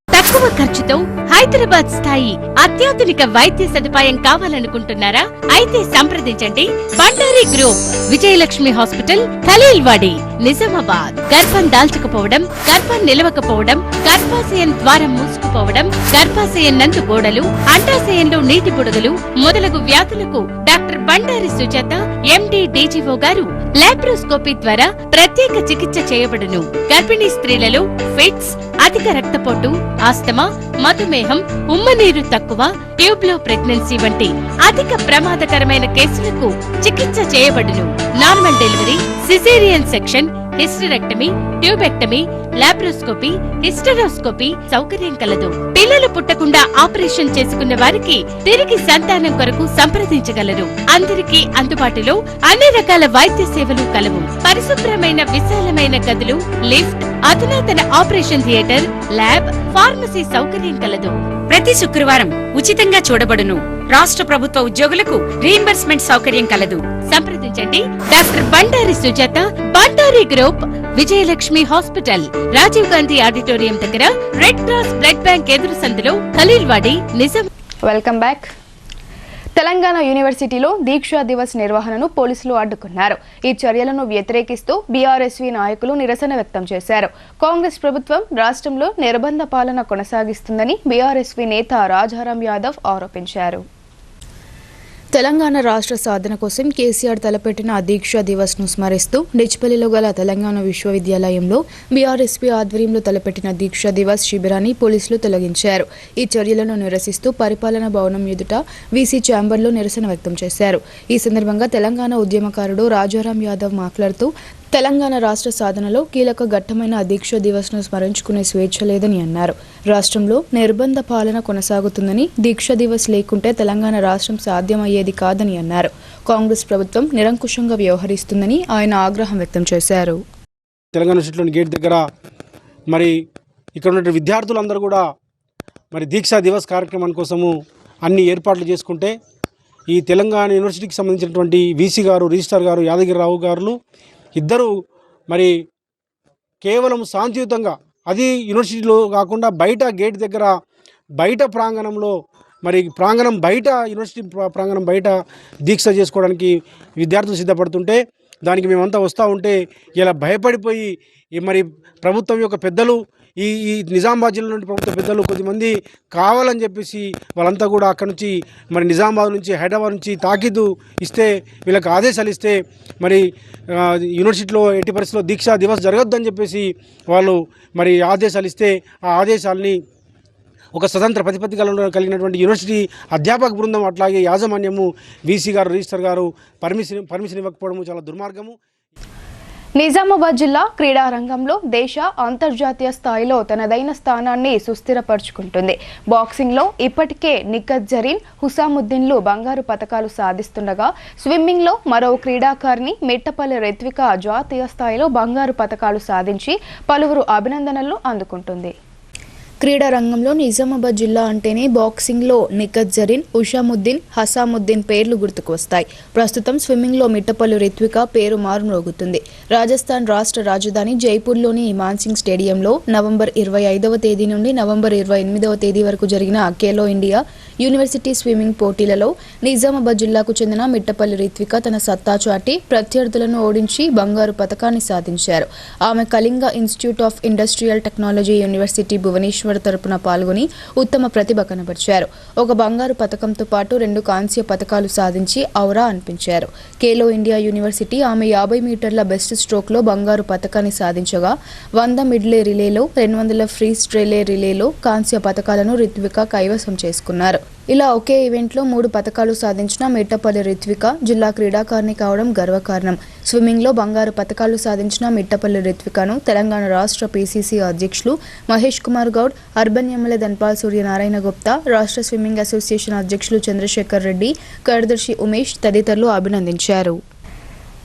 తక్కువ ఖర్చుతో హైదరాబాద్ స్థాయి అత్యాధునిక వైద్య సదుపాయం కావాలనుకుంటున్నారా? అయితే సంప్రదించండి బండారి గ్రూప్, విజయలక్ష్మి హాస్పిటల్, ఖలీల్వాడి. నిజామాబాద్. గర్భం దాల్చకపోవడం, గర్భం నిలవకపోవడం, గర్భాశయం ద్వారం మూసుకుపోవడం, గర్భాశయం నందు గోడలు, అండాశయంలో నీటి బుడగలు మొదలగు వ్యాధులకు డాక్టర్ బండారి సుజాత ఎండి డీజీఓ గారు లాప్రోస్కోపీ ద్వారా ప్రత్యేక చికిత్స చేయబడును. గర్భిణీ స్త్రీలలో ఫిట్స్, అధిక రక్తపోటు, ఆస్తమా, మధుమేహం, ఉమ్మనీరు తక్కువ, ట్యూబ్లో ప్రెగ్నెన్సీ వంటి అధిక ప్రమాదకరమైన కేసులకు చికిత్స చేయబడును. Normal delivery, caesarean section, hysterectomy, tubectomy, laparoscopy, hysteroscopy సౌకర్యం కలదు. పిల్లలు పుట్టకుండా ఆపరేషన్ చేసుకున్న వారికి తిరిగి సంతానం కొరకు సంప్రదించగలరు. అందరికీ అందుబాటులో అన్ని రకాల వైద్య సేవలు కలవు. పరిశుభ్రమైన విశాలమైన గదులు, లిఫ్ట్, అధునాతన ఆపరేషన్ థియేటర్, ల్యాబ్, ఫార్మసీ సౌకర్యం కలదు. ప్రతి శుక్రవారం ఉచితంగా చూడబడును. రాష్ట్ర ప్రభుత్వ ఉద్యోగులకు రీయింబర్స్మెంట్ సౌకర్యం కలదు. సంప్రదించండి doctor Bandari Sujatha, Bandari group, Vijayalakshmi hospital, Rajiv Gandhi auditorium దగ్గర, రెడ్ క్రాస్ బ్లడ్ బ్యాంక్ ఎదురు సందులో, ఖలీల్వాడి, నిజాం. Welcome back. తెలంగాణ యూనివర్సిటీలో దీక్షా దివస్ నిర్వహణను పోలీసులు అడ్డుకున్నారు. ఈ చర్యలను వ్యతిరేకిస్తూ బీఆర్ఎస్వీ నాయకులు నిరసన వ్యక్తం చేశారు. కాంగ్రెస్ ప్రభుత్వం రాష్ట్రంలో నిర్బంధ పాలన కొనసాగిస్తుందని బీఆర్ఎస్వీ నేత రాజారాం యాదవ్ ఆరోపించారు. తెలంగాణ రాష్ట్ర సాధన కోసం కేసీఆర్ తలపెట్టిన దీక్షా దివస్ ను స్మరిస్తూ డిచ్పల్లిలో గల తెలంగాణ విశ్వవిద్యాలయంలో బీఆర్ఎస్పీ ఆధ్వర్యంలో తలపెట్టిన దీక్షా దివస్ శిబిరాన్ని పోలీసులు తొలగించారు. ఈ చర్యలను నిరసిస్తూ పరిపాలనా భవనం ఎదుట వీసీ ఛాంబర్లో నిరసన వ్యక్తం చేశారు. ఈ సందర్భంగా తెలంగాణ ఉద్యమకారుడు రాజారాం యాదవ్ మాట్లాడుతూ తెలంగాణ రాష్ట్ర సాధనలో కీలక ఘట్టమైన దీక్షా దివస్ ను స్మరించుకునే స్వేచ్ఛ లేదని అన్నారు. రాష్ట్రంలో నిర్బంధ పాలన కొనసాగుతుందని, దీక్షా దివస్ లేకుంటే తెలంగాణ రాష్ట్రం సాధ్యమయ్యేది కాదని అన్నారు. కాంగ్రెస్ ప్రభుత్వం నిరంకుశంగా వ్యవహరిస్తుందని ఆయన ఆగ్రహం వ్యక్తం చేశారు. తెలంగాణ యూనివర్సిటీలోని గేట్ దగ్గర మరి ఇక్కడ ఉన్న విద్యార్థులందరూ కూడా మరి దీక్షా దివస్ కార్యక్రమం కోసము అన్ని ఏర్పాట్లు చేసుకుంటే ఈ తెలంగాణ యూనివర్సిటీకి సంబంధించినటువంటి వీసీ గారు, రిజిస్ట్రార్ గారు, యాదగిరిరావు గారు ఇద్దరు మరి కేవలం శాంతియుతంగా, అది యూనివర్సిటీలో కాకుండా బయట గేట్ దగ్గర, బయట ప్రాంగణంలో, మరి ప్రాంగణం బయట, యూనివర్సిటీ ప్రాంగణం బయట దీక్ష చేసుకోవడానికి విద్యార్థులు సిద్ధపడుతుంటే దానికి మేమంతా వస్తూ ఉంటే ఇలా భయపడిపోయి మరి ప్రభుత్వం యొక్క పెద్దలు, ఈ నిజామాబాద్ జిల్లా నుండి ప్రభుత్వ పెద్దలు కొద్దిమంది కావాలని చెప్పేసి వాళ్ళంతా కూడా అక్కడ నుంచి మరి నిజామాబాద్ నుంచి, హైదరాబాద్ నుంచి తాకీదు ఇస్తే, వీళ్ళకి ఆదేశాలు ఇస్తే మరి యూనివర్సిటీలో ఎట్టి పరిస్థితుల్లో దీక్షా దివస్ జరగొద్దని చెప్పేసి వాళ్ళు మరి ఆదేశాలు ఇస్తే, ఆ ఆదేశాలని ఒక స్వతంత్ర ప్రతిపత్తి కలిగినటువంటి యూనివర్సిటీ అధ్యాపక బృందం, అట్లాగే యాజమాన్యము, వీసీ గారు, రిజిస్టర్ గారు పర్మిషన్ ఇవ్వకపోవడము చాలా దుర్మార్గము. నిజామాబాద్ జిల్లా క్రీడా రంగంలో దేశ, అంతర్జాతీయ స్థాయిలో తనదైన స్థానాన్ని సుస్థిరపరుచుకుంటుంది. బాక్సింగ్లో ఇప్పటికే నిఖత్ జరీన్, హుసాముద్దీన్లు బంగారు పతకాలు సాధిస్తుండగా, స్విమ్మింగ్లో మరో క్రీడాకారిణి మిట్టపల్లి రిత్విక జాతీయ స్థాయిలో బంగారు పతకాలు సాధించి పలువురు అభినందనలు అందుకుంటుంది. క్రీడా రంగంలో నిజామాబాద్ జిల్లా అంటేనే బాక్సింగ్లో నిఖత్ జరీన్, హుషాముద్దీన్, హసాముద్దీన్ పేర్లు గుర్తుకు వస్తాయి. ప్రస్తుతం స్విమ్మింగ్లో మిట్టపల్లి రిత్విక పేరు మారుమ్రోగుతుంది. రాజస్థాన్ రాష్ట్ర రాజధాని జైపూర్లోని మాన్సింగ్ స్టేడియంలో నవంబర్ 25వ తేదీ నుండి నవంబర్ 28వ తేదీ వరకు జరిగిన ఖేలో ఇండియా యూనివర్సిటీ స్విమ్మింగ్ పోటీలలో నిజామాబాద్ జిల్లాకు చెందిన మిట్టపల్లి రిత్విక తన సత్తా చాటి ప్రత్యర్థులను ఓడించి బంగారు పతకాన్ని సాధించారు. ఆమె Kalinga institute of industrial technology university Bhubaneswar తరపున పాల్గొని ఉత్తమ ప్రతిభ కనబరిచారు. ఒక బంగారు పతకంతో పాటు 2 కాంస్య పతకాలు సాధించి ఔరా అనిపించారు. ఖేలో ఇండియా యూనివర్సిటీ ఆమె 50 మీటర్ల బెస్ట్ స్ట్రోక్ లో బంగారు పతకాన్ని సాధించగా, 100 మిడ్లే రిలేలో, 200 ఫ్రీ స్ట్రేలే రిలేలో కాంస్య పతకాలను రిత్విక కైవసం చేసుకున్నారు. ఇలా ఒకే ఈవెంట్లో 3 పతకాలు సాధించిన మిట్టపల్లి రిత్విక జిల్లా క్రీడాకారిణి కావడం గర్వకారణం. స్విమ్మింగ్లో బంగారు పతకాలు సాధించిన మిట్టపల్లి రిత్వికను తెలంగాణ రాష్ట్ర పీసీసీ అధ్యక్షులు మహేష్ కుమార్ గౌడ్, అర్బన్ ఎమ్మెల్యే ధన్పాల్ సూర్యనారాయణ గుప్తా, రాష్ట్ర స్విమ్మింగ్ అసోసియేషన్ అధ్యక్షులు చంద్రశేఖర్ రెడ్డి, కార్యదర్శి ఉమేష్ తదితరులు అభినందించారు.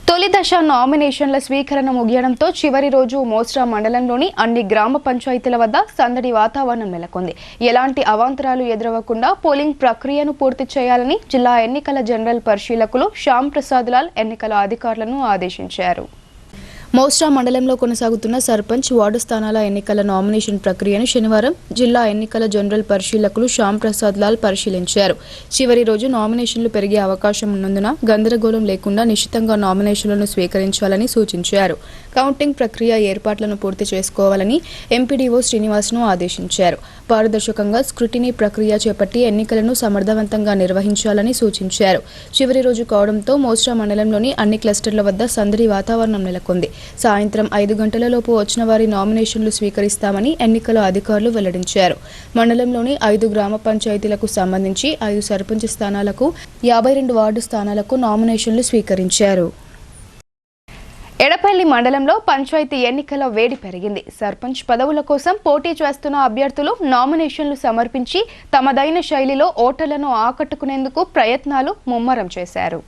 తొలి దశ నామినేషన్ల స్వీకరణ ముగియడంతో చివరి రోజు మోస్రా మండలంలోని అన్ని గ్రామ పంచాయతీల వద్ద సందడి వాతావరణం నెలకొంది. ఎలాంటి అవాంతరాలు ఎదురవ్వకుండా పోలింగ్ ప్రక్రియను పూర్తి చేయాలని జిల్లా ఎన్నికల జనరల్ పరిశీలకులు శ్యామ్ ప్రసాద్ లాల్ ఎన్నికల అధికారులను ఆదేశించారు. మౌస్రా మండలంలో కొనసాగుతున్న సర్పంచ్ వార్డు స్థానాల ఎన్నికల నామినేషన్ ప్రక్రియను శనివారం జిల్లా ఎన్నికల జనరల్ పరిశీలకులు శ్యామ్ ప్రసాద్ లాల్ పరిశీలించారు. చివరి రోజు నామినేషన్లు పెరిగే అవకాశం ఉన్నందున గందరగోళం లేకుండా నిశ్చితంగా నామినేషన్లను స్వీకరించాలని సూచించారు. కౌంటింగ్ ప్రక్రియ ఏర్పాట్లను పూర్తి చేసుకోవాలని ఎంపీడీఓ శ్రీనివాస్ను ఆదేశించారు. పారదర్శకంగా స్క్రూటినీ ప్రక్రియ చేపట్టి ఎన్నికలను సమర్థవంతంగా నిర్వహించాలని సూచించారు. చివరి రోజు కావడంతో మౌస్రా మండలంలోని అన్ని క్లస్టర్ల వద్ద సందడి వాతావరణం నెలకొంది. సాయంత్రం 5 గంటలలోపు వచ్చిన వారి నామినేషన్లు స్వీకరిస్తామని ఎన్నికల అధికారులు వెల్లడించారు. మండలంలోని 5 గ్రామ పంచాయతీలకు సంబంధించి 5 సర్పంచ్ స్థానాలకు 52 వార్డు స్థానాలకు నామినేషన్లు స్వీకరించారు. ఎడపల్లి మండలంలో పంచాయతీ ఎన్నికల వేడి పెరిగింది. సర్పంచ్ పదవుల కోసం పోటీ చేస్తున్న అభ్యర్థులు నామినేషన్లు సమర్పించి తమదైన శైలిలో ఓటర్లను ఆకట్టుకునేందుకు ప్రయత్నాలు ముమ్మరం చేశారు.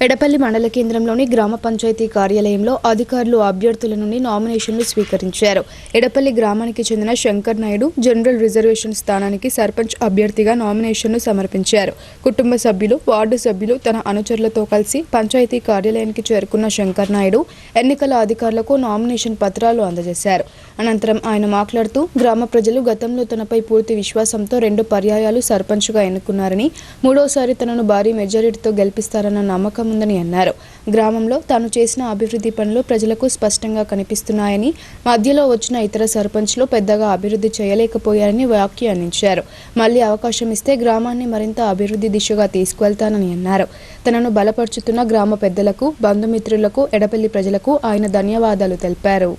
ఎడపల్లి మండల కేంద్రంలోని గ్రామ పంచాయతీ కార్యాలయంలో అధికారులు అభ్యర్థుల నుండి నామినేషన్లు స్వీకరించారు. ఎడపల్లి గ్రామానికి చెందిన శంకర్ నాయుడు జనరల్ రిజర్వేషన్ స్థానానికి సర్పంచ్ అభ్యర్థిగా నామినేషన్ను సమర్పించారు. కుటుంబ సభ్యులు, వార్డు సభ్యులు తన అనుచరులతో కలిసి పంచాయతీ కార్యాలయానికి చేరుకున్న శంకర్ నాయుడు ఎన్నికల అధికారులకు నామినేషన్ పత్రాలు అందజేశారు. అనంతరం ఆయన మాట్లాడుతూ గ్రామ ప్రజలు గతంలో తనపై పూర్తి విశ్వాసంతో 2 పర్యాయాలు సర్పంచ్గా ఎన్నుకున్నారని, 3వసారి తనను భారీ మెజారిటీతో గెలిపిస్తారన్న నమ్మకం ఉందని అన్నారు. గ్రామంలో తాను చేసిన అభివృద్ధి పనులు ప్రజలకు స్పష్టంగా కనిపిస్తున్నాయని, మధ్యలో వచ్చిన ఇతర సర్పంచ్లు పెద్దగా అభివృద్ధి చేయలేకపోయారని వ్యాఖ్యానించారు. మళ్లీ అవకాశం ఇస్తే గ్రామాన్ని మరింత అభివృద్ధి దిశగా తీసుకువెళ్తానని అన్నారు. తనను బలపరుచుతున్న గ్రామ పెద్దలకు, బంధుమిత్రులకు, ఎడపల్లి ప్రజలకు ఆయన ధన్యవాదాలు తెలిపారు.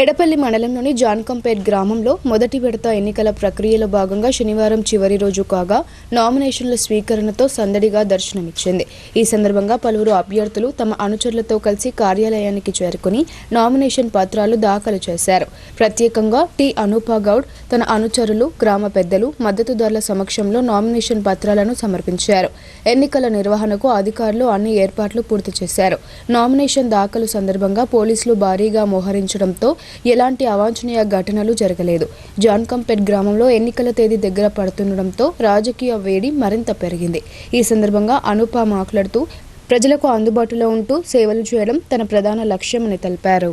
ఎడపల్లి మండలంలోని జాన్కంపేట్ గ్రామంలో మొదటి విడత ఎన్నికల ప్రక్రియలో భాగంగా శనివారం చివరి రోజు కాగా నామినేషన్ల స్వీకరణతో సందడిగా దర్శనమిచ్చింది. ఈ సందర్భంగా పలువురు అభ్యర్థులు తమ అనుచరులతో కలిసి కార్యాలయానికి చేరుకుని నామినేషన్ పత్రాలు దాఖలు చేశారు. ప్రత్యేకంగా టి అనూపా గౌడ్ తన అనుచరులు, గ్రామ పెద్దలు, మద్దతుదారుల సమక్షంలో నామినేషన్ పత్రాలను సమర్పించారు. ఎన్నికల నిర్వహణకు అధికారులు అన్ని ఏర్పాట్లు పూర్తి చేశారు. నామినేషన్ దాఖలు సందర్భంగా పోలీసులు భారీగా మోహరించడంతో ఎలాంటి అవాంఛనీయ ఘటనలు జరగలేదు. జాన్కంపేట్ గ్రామంలో ఎన్నికల తేదీ దగ్గర పడుతుండటంతో రాజకీయ వేడి మరింత పెరిగింది. ఈ సందర్భంగా అనూప మాట్లాడుతూ ప్రజలకు అందుబాటులో ఉంటూ సేవలు చేయడం తన ప్రధాన లక్ష్యమని తెలిపారు.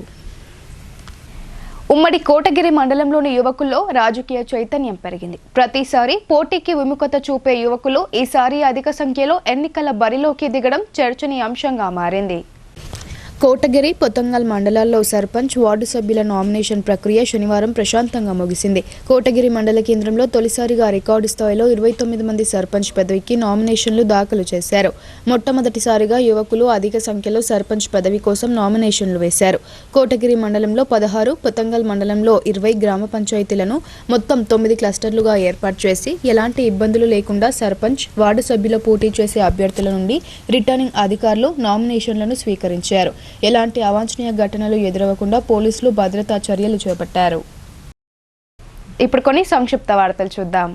ఉమ్మడి కోటగిరి మండలంలోని యువకుల్లో రాజకీయ చైతన్యం పెరిగింది. ప్రతిసారి పోటీకి విముఖత చూపే యువకులు ఈసారి అధిక సంఖ్యలో ఎన్నికల బరిలోకి దిగడం చర్చనీయాంశంగా మారింది. కోటగిరి, పొతంగల్ మండలాల్లో సర్పంచ్, వార్డు సభ్యుల నామినేషన్ ప్రక్రియ శనివారం ప్రశాంతంగా ముగిసింది. కోటగిరి మండల కేంద్రంలో తొలిసారిగా రికార్డు స్థాయిలో 29 మంది సర్పంచ్ పదవికి నామినేషన్లు దాఖలు చేశారు. మొట్టమొదటిసారిగా యువకులు అధిక సంఖ్యలో సర్పంచ్ పదవి కోసం నామినేషన్లు వేశారు. కోటగిరి మండలంలో 16, పొతంగల్ మండలంలో 20 గ్రామ పంచాయతీలను మొత్తం 9 క్లస్టర్లుగా ఏర్పాటు చేసి ఎలాంటి ఇబ్బందులు లేకుండా సర్పంచ్, వార్డు సభ్యుల పోటీ చేసే అభ్యర్థుల నుండి రిటర్నింగ్ అధికారులు నామినేషన్లను స్వీకరించారు. ఎలాంటి అవాంఛనీయ ఘటనలు ఎదురవకుండా పోలీసులు భద్రతా చర్యలు చేపట్టారు. ఇప్పుడు కొన్ని సంక్షిప్త వార్తలు చూద్దాం.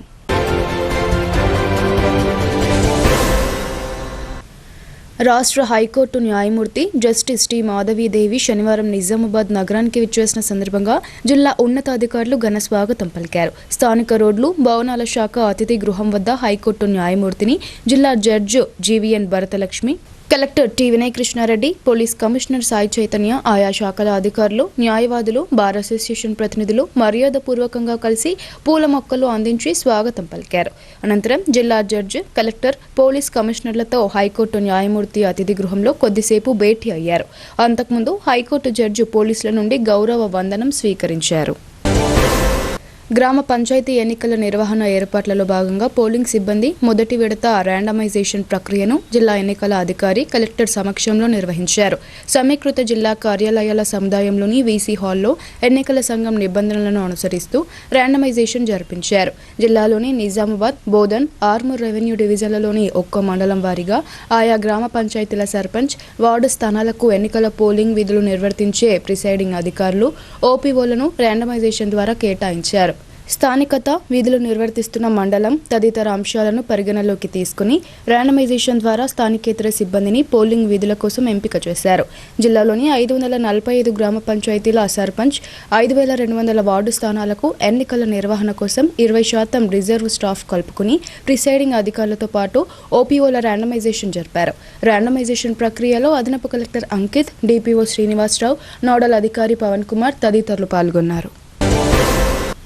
రాష్ట్ర హైకోర్టు న్యాయమూర్తి జస్టిస్ టి మాధవీదేవి శనివారం నిజామాబాద్ నగరానికి విచ్చేసిన సందర్భంగా జిల్లా ఉన్నతాధికారులు ఘన స్వాగతం పలికారు. స్థానిక రోడ్లు, భవనాల శాఖ అతిథి గృహం వద్ద హైకోర్టు న్యాయమూర్తిని జిల్లా judge GVN Bharathalakshmi, collector T Vinay Krishnareddy, police commissioner Sai Chaitanya, ఆయా శాఖల అధికారులు, న్యాయవాదులు, బార్ అసోసియేషన్ ప్రతినిధులు మర్యాదపూర్వకంగా కలిసి పూల మొక్కలు అందించి స్వాగతం పలికారు. అనంతరం జిల్లా జడ్జి, కలెక్టర్, పోలీస్ కమిషనర్లతో హైకోర్టు న్యాయమూర్తి అతిథి గృహంలో కొద్దిసేపు భేటీ అయ్యారు. అంతకుముందు హైకోర్టు జడ్జి పోలీసుల నుండి గౌరవ వందనం స్వీకరించారు. గ్రామ పంచాయతీ ఎన్నికల నిర్వహణ ఏర్పాట్లలో భాగంగా పోలింగ్ సిబ్బంది మొదటి విడత ర్యాండమైజేషన్ ప్రక్రియను జిల్లా ఎన్నికల అధికారి, కలెక్టర్ సమక్షంలో నిర్వహించారు. సమీకృత జిల్లా కార్యాలయాల సముదాయంలోని వీసీ హాల్లో ఎన్నికల సంఘం నిబంధనలను అనుసరిస్తూ ర్యాండమైజేషన్ జరిపించారు. జిల్లాలోని నిజామాబాద్, బోధన్, ఆర్మూర్ రెవెన్యూ డివిజన్లలోని ఒక్కో మండలం వారీగా ఆయా గ్రామ పంచాయతీల సర్పంచ్, వార్డు స్థానాలకు ఎన్నికల పోలింగ్ విధులు నిర్వర్తించే ప్రిసైడింగ్ అధికారులు, ఓపీఓలను ర్యాండమైజేషన్ ద్వారా కేటాయించారు. స్థానికత, విధులు నిర్వర్తిస్తున్న మండలం తదితర అంశాలను పరిగణలోకి తీసుకుని ర్యాండమైజేషన్ ద్వారా స్థానికేతర సిబ్బందిని పోలింగ్ విధుల కోసం ఎంపిక చేశారు. జిల్లాలోని 545 గ్రామ పంచాయతీల సర్పంచ్, 5200 వార్డు స్థానాలకు ఎన్నికల నిర్వహణ కోసం 20% రిజర్వ్ స్టాఫ్ కలుపుకుని ప్రిసైడింగ్ అధికారులతో పాటు ఓపీఓల ర్యాండమైజేషన్ జరిపారు. ర్యాండమైజేషన్ ప్రక్రియలో అదనపు collector Ankit, DPO Srinivasarao, nodal అధికారి పవన్ కుమార్ తదితరులు పాల్గొన్నారు.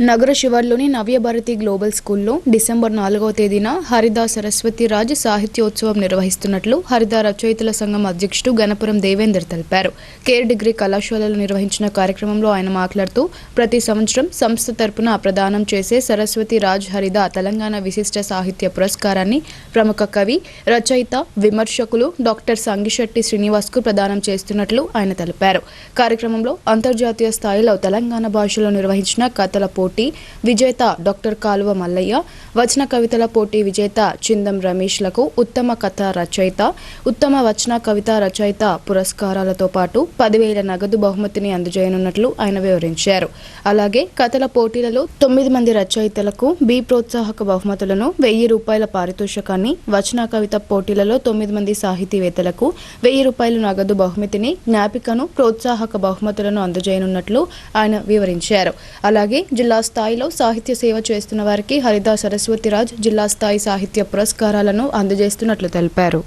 నగర శివార్లోని నవ్యభారతి గ్లోబల్ స్కూల్లో డిసెంబర్ 4వ తేదీన హరిదా సరస్వతి రాజ్ సాహిత్యోత్సవం నిర్వహిస్తున్నట్లు హరిదా రచయితల సంఘం అధ్యక్షుడు గణపురం దేవేందర్ తెలిపారు. కేర్ డిగ్రీ కళాశాలలో నిర్వహించిన కార్యక్రమంలో ఆయన మాట్లాడుతూ ప్రతి సంవత్సరం సంస్థ తరపున ప్రదానం చేసే సరస్వతి రాజ్ హరిదా తెలంగాణ విశిష్ట సాహిత్య పురస్కారాన్ని ప్రముఖ కవి, రచయిత, విమర్శకులు డాక్టర్ సంగిశెట్టి శ్రీనివాస్కు ప్రదానం చేస్తున్నట్లు ఆయన తెలిపారు. కార్యక్రమంలో అంతర్జాతీయ స్థాయిలో తెలంగాణ భాషలో నిర్వహించిన కథల పోటీ విజేత డాక్టర్ కాలువ మల్లయ్య, వచన కవితల పోటీ విజేత చిందం రమేష్లకు ఉత్తమ కథ రచయిత, ఉత్తమ వచన కవిత రచయిత పురస్కారాలతో పాటు 10,000 నగదు బహుమతిని అందజేయనున్నట్లు ఆయన వివరించారు. అలాగే కథల పోటీలలో 9 మంది రచయితలకు బి ప్రోత్సాహక బహుమతులను, 1,000 రూపాయల పారితోషికాన్ని, వచన కవిత పోటీలలో 9 మంది సాహితీవేత్తలకు 1,000 రూపాయల నగదు బహుమతిని, జ్ఞాపికను, ప్రోత్సాహక బహుమతులను అందజేయనున్నట్లు ఆయన వివరించారు. అలాగే జిల్లా స్థాయిలో సాహిత్య సేవ చేస్తున్న వారికి హరిదా సరస్వతిరాజ్ జిల్లా స్థాయి సాహిత్య పురస్కారాలను అందజేస్తున్నట్లు తెలిపారు.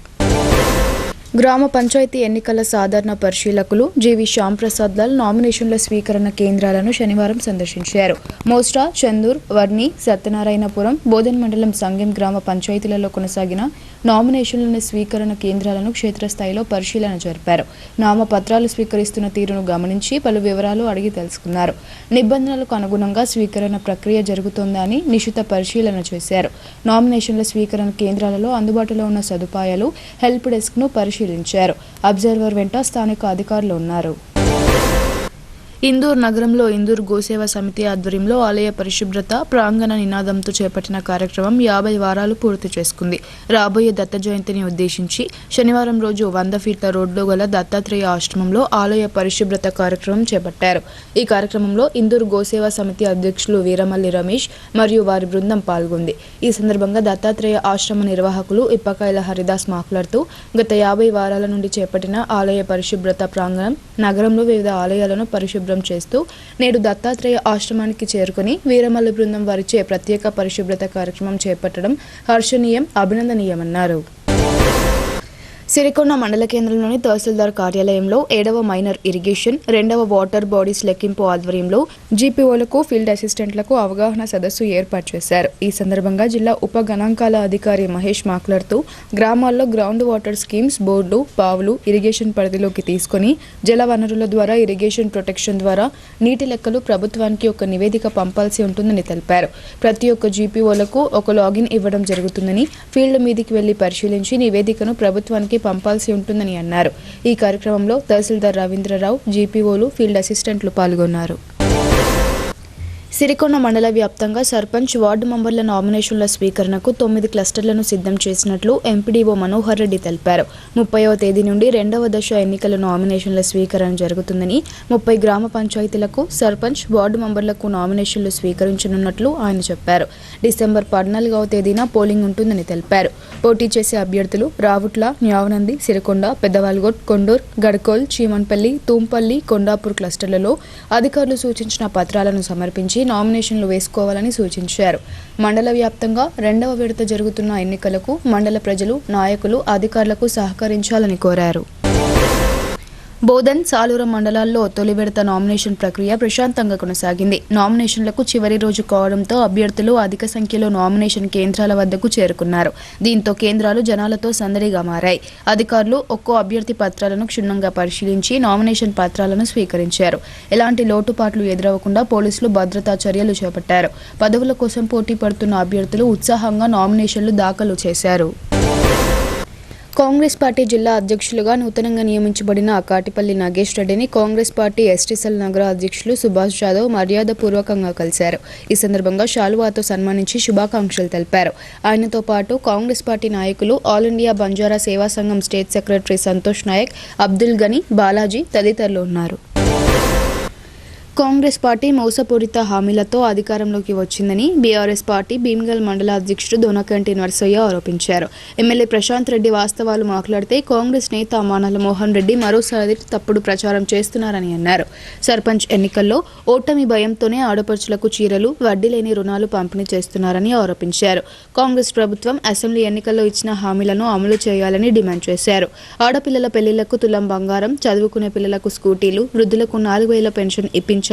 గ్రామ పంచాయతీ ఎన్నికల సాధారణ పరిశీలకులు జీవి శ్యాంప్రసాద్ లాల్ నామినేషన్ల స్వీకరణ కేంద్రాలను శనివారం సందర్శించారు. మోస్టా, చందూర్, వర్ణి, సత్యనారాయణపురం, బోధన్ మండలం సంగెం గ్రామ పంచాయతీలలో కొనసాగిన నామినేషన్ల స్వీకరణ కేంద్రాలను క్షేత్రస్థాయిలో పరిశీలన జరిపారు. నామపత్రాలు స్వీకరిస్తున్న తీరును గమనించి పలు వివరాలు అడిగి తెలుసుకున్నారు. నిబంధనలకు అనుగుణంగా స్వీకరణ ప్రక్రియ జరుగుతోందా అని నిశిత పరిశీలన చేశారు. నామినేషన్ల స్వీకరణ కేంద్రాలలో అందుబాటులో ఉన్న సదుపాయాలు, హెల్ప్ డెస్క్ ను పరిశీలించారు. అబ్జర్వర్ వెంట స్థానిక అధికారులు ఉన్నారు. ఇందూర్ నగరంలో ఇందూర్ గోసేవ సమితి ఆధ్వర్యంలో ఆలయ పరిశుభ్రత ప్రాంగణ నినాదంతో చేపట్టిన కార్యక్రమం 50 వారాలు పూర్తి చేసుకుంది. రాబోయే దత్త జయంతిని ఉద్దేశించి శనివారం రోజు 100 ఫీట్ల రోడ్లో గల దత్తాత్రేయ ఆశ్రమంలో ఆలయ పరిశుభ్రత కార్యక్రమం చేపట్టారు. ఈ కార్యక్రమంలో ఇందూర్ గోసేవ సమితి అధ్యక్షులు వీరమల్లి రమేష్ మరియు వారి బృందం పాల్గొంది. ఈ సందర్భంగా దత్తాత్రేయ ఆశ్రమ నిర్వాహకులు ఇప్పకాయల హరిదాస్ మాట్లాడుతూ గత 50 వారాల నుండి చేపట్టిన ఆలయ పరిశుభ్రత ప్రాంగణం నగరంలో వివిధ ఆలయాలను పరిశుభ్రం చేస్తూ నేడు దత్తాత్రేయ ఆశ్రమానికి చేరుకుని వీరమల్లి బృందం వారిచే ప్రత్యేక పరిశుభ్రత కార్యక్రమం చేపట్టడం హర్షణీయం, అభినందనీయమన్నారు. సిరికొండ మండల కేంద్రంలోని తహసీల్దార్ కార్యాలయంలో 7వ మైనర్ ఇరిగేషన్, 2వ వాటర్ బాడీస్ లెక్కింపు ఆధ్వర్యంలో జీపీఓలకు, ఫీల్డ్ అసిస్టెంట్లకు అవగాహన సదస్సు ఏర్పాటు చేశారు. ఈ సందర్భంగా జిల్లా ఉప గణాంకాల అధికారి మహేష్ మాట్లాడుతూ గ్రామాల్లో గ్రౌండ్ వాటర్ స్కీమ్స్, బోర్డు, బావులు ఇరిగేషన్ పరిధిలోకి తీసుకుని జల వనరుల ద్వారా ఇరిగేషన్ ప్రొటెక్షన్ ద్వారా నీటి లెక్కలు ప్రభుత్వానికి ఒక నివేదిక పంపాల్సి ఉంటుందని తెలిపారు. ప్రతి ఒక్క జీపీఓలకు ఒక లాగిన్ ఇవ్వడం జరుగుతుందని, ఫీల్డ్ మీదికి వెళ్లి పరిశీలించి నివేదికను ప్రభుత్వానికి పంపాల్సి ఉంటుందని అన్నారు. ఈ కార్యక్రమంలో తహసీల్దార్ రవీంద్రరావు, జీపీఓలు, ఫీల్డ్ అసిస్టెంట్లు పాల్గొన్నారు. సిరికొండ మండల వ్యాప్తంగా సర్పంచ్, వార్డు మెంబర్ల నామినేషన్ల స్వీకరణకు 9 క్లస్టర్లను సిద్ధం చేసినట్లు ఎంపీడీఓ మనోహర్ రెడ్డి తెలిపారు. 30వ తేదీ నుండి 2వ దశ ఎన్నికల నామినేషన్ల స్వీకరణ జరుగుతుందని, 30 గ్రామ పంచాయతీలకు సర్పంచ్, వార్డు మెంబర్లకు నామినేషన్లు స్వీకరించనున్నట్లు ఆయన చెప్పారు. డిసెంబర్ 14వ తేదీన పోలింగ్ ఉంటుందని తెలిపారు. పోటీ చేసే అభ్యర్థులు రావుట్ల, న్యావనంది, సిరికొండ, పెద్దవాల్గొట్, కొండూర్, గడ్కోల్, చీమన్పల్లి, తూంపల్లి, కొండాపూర్ క్లస్టర్లలో అధికారులు సూచించిన పత్రాలను సమర్పించి నామినేషన్లు వేసుకోవాలని సూచించారు. మండల వ్యాప్తంగా 2వ విడత జరుగుతున్న ఎన్నికలకు మండల ప్రజలు, నాయకులు, అధికారులకు సహకరించాలని కోరారు. బోధన్, సాలూరం మండలాల్లో తొలి విడత నామినేషన్ ప్రక్రియ ప్రశాంతంగా కొనసాగింది. నామినేషన్లకు చివరి రోజు కావడంతో అభ్యర్థులు అధిక సంఖ్యలో నామినేషన్ కేంద్రాల వద్దకు చేరుకున్నారు. దీంతో కేంద్రాలు జనాలతో సందడిగా మారాయి. అధికారులు ఒక్కో అభ్యర్థి పత్రాలను క్షుణ్ణంగా పరిశీలించి నామినేషన్ పత్రాలను స్వీకరించారు. ఎలాంటి లోటుపాట్లు ఎదురవకుండా పోలీసులు భద్రతా చర్యలు చేపట్టారు. పదవుల కోసం పోటీ పడుతున్న అభ్యర్థులు ఉత్సాహంగా నామినేషన్లు దాఖలు చేశారు. కాంగ్రెస్ పార్టీ జిల్లా అధ్యక్షులుగా నూతనంగా నియమించబడిన కాటిపల్లి నాగేష్ రెడ్డిని కాంగ్రెస్ పార్టీ ఎస్టీసెల్ నగర అధ్యక్షులు సుభాష్ జాదవ్ మర్యాదపూర్వకంగా కలిశారు. ఈ సందర్భంగా శాలువాతో సన్మానించి శుభాకాంక్షలు తెలిపారు. ఆయనతో పాటు కాంగ్రెస్ పార్టీ నాయకులు, ఆల్ ఇండియా బంజారా సేవా సంఘం స్టేట్ సెక్రటరీ సంతోష్ నాయక్, అబ్దుల్ గని, బాలాజీ తదితరులు ఉన్నారు. కాంగ్రెస్ పార్టీ మోసపూరిత హామీలతో అధికారంలోకి వచ్చిందని బీఆర్ఎస్ పార్టీ భీమ్గల్ మండల అధ్యక్షుడు దొనకంటి నర్సయ్య ఆరోపించారు. ఎమ్మెల్యే ప్రశాంత్ రెడ్డి వాస్తవాలు మాట్లాడితే కాంగ్రెస్ నేత మానల మోహన్ రెడ్డి మరోసారి తప్పుడు ప్రచారం చేస్తున్నారని అన్నారు. సర్పంచ్ ఎన్నికల్లో ఓటమి భయంతోనే ఆడపడుచులకు చీరలు, వడ్డీ లేని రుణాలు పంపిణీ చేస్తున్నారని ఆరోపించారు. కాంగ్రెస్ ప్రభుత్వం అసెంబ్లీ ఎన్నికల్లో ఇచ్చిన హామీలను అమలు చేయాలని డిమాండ్ చేశారు. ఆడపిల్లల పెళ్లిళ్లకు తులం బంగారం, చదువుకునే పిల్లలకు స్కూటీలు, వృద్ధులకు 4,000 పెన్షన్ ఇప్పించాలని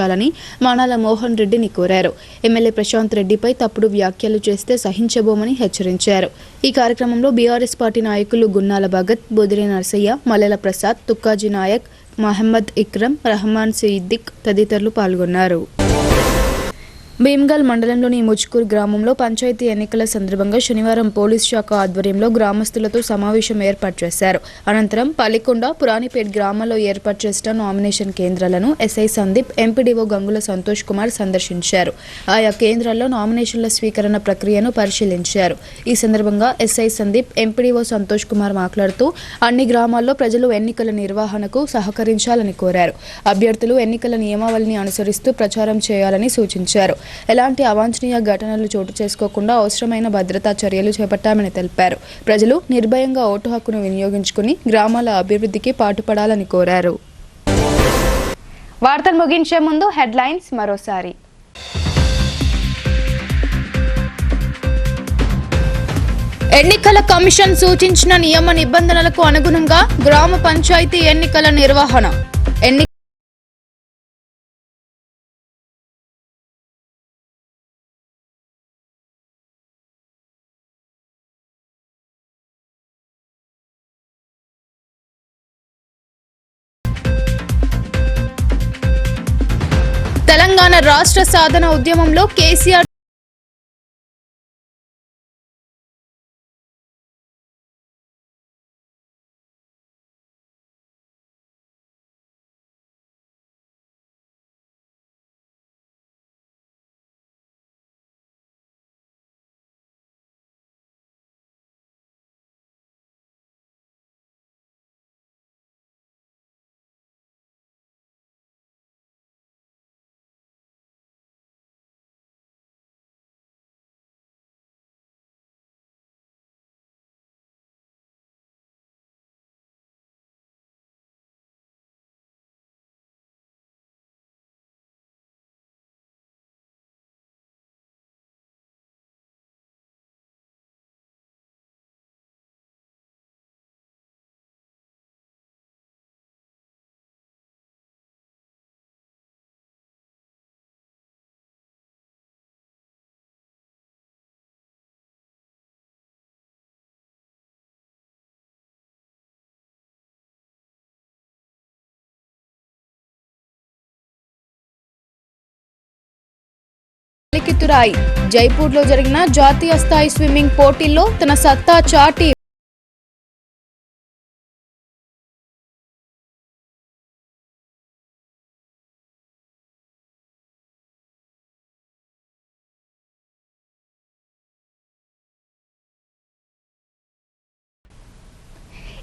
మానాల మోహన్ రెడ్డిని కోరారు. ఎమ్మెల్యే ప్రశాంత్ రెడ్డిపై తప్పుడు వ్యాఖ్యలు చేస్తే సహించబోమని హెచ్చరించారు. ఈ కార్యక్రమంలో బీఆర్ఎస్ పార్టీ నాయకులు గున్నాల భగత్, బొదిరి నర్సయ్య, మల్లెల ప్రసాద్, తుక్కాజీ నాయక్, మహమ్మద్ ఇక్రమ్, రహమాన్ సిద్దిక్ తదితరులు పాల్గొన్నారు. భీమ్గల్ మండలంలోని ముజ్కూర్ గ్రామంలో పంచాయతీ ఎన్నికల సందర్భంగా శనివారం పోలీస్ శాఖ ఆధ్వర్యంలో గ్రామస్తులతో సమావేశం ఏర్పాటు చేశారు. అనంతరం పల్లికొండ, పురాణిపేట్ గ్రామాల్లో ఏర్పాటు చేసిన నామినేషన్ కేంద్రాలను ఎస్ఐ సందీప్, ఎంపీడీఓ గంగుల సంతోష్ కుమార్ సందర్శించారు. ఆయా కేంద్రాల్లో నామినేషన్ల స్వీకరణ ప్రక్రియను పరిశీలించారు. ఈ సందర్భంగా ఎస్ఐ సందీప్, ఎంపీడీఓ సంతోష్ కుమార్ మాట్లాడుతూ అన్ని గ్రామాల్లో ప్రజలు ఎన్నికల నిర్వహణకు సహకరించాలని కోరారు. అభ్యర్థులు ఎన్నికల నియమావళిని అనుసరిస్తూ ప్రచారం చేయాలని సూచించారు. ఎలాంటి అవాంఛనీయ ఘటనలు చోటు చేసుకోకుండా అవసరమైన భద్రతా చర్యలు చేపట్టామని తెలిపారు. ప్రజలు నిర్భయంగా ఓటు హక్కును వినియోగించుకుని గ్రామాల అభివృద్ధికి పాటుపడాలని కోరారు. వార్తలు ముగించే ముందు హెడ్లైన్స్ మరోసారి. ఎన్నికల కమిషన్ సూచించిన నియమ నిబంధనలకు అనుగుణంగా గ్రామ పంచాయతీ ఎన్నికల నిర్వహణ. తెలంగాణ రాష్ట్ర సాధన ఉద్యమంలో కేసీఆర్ లిఖితురాయ్ జైపూర్లో జరిగిన జాతీయ స్థాయి స్విమ్మింగ్ పోటీల్లో తన సత్తా చాటి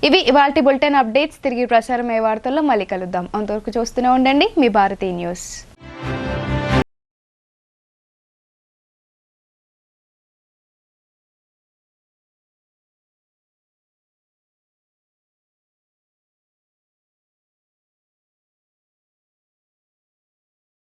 ఇవి ఇవాల్టి బులెటిన్ అప్డేట్స్. తిరిగి ప్రసారమయ్యే వార్తల్లో మళ్ళీ కలుద్దాం. అంతవరకు చూస్తూనే ఉండండి మీ భారతీ న్యూస్.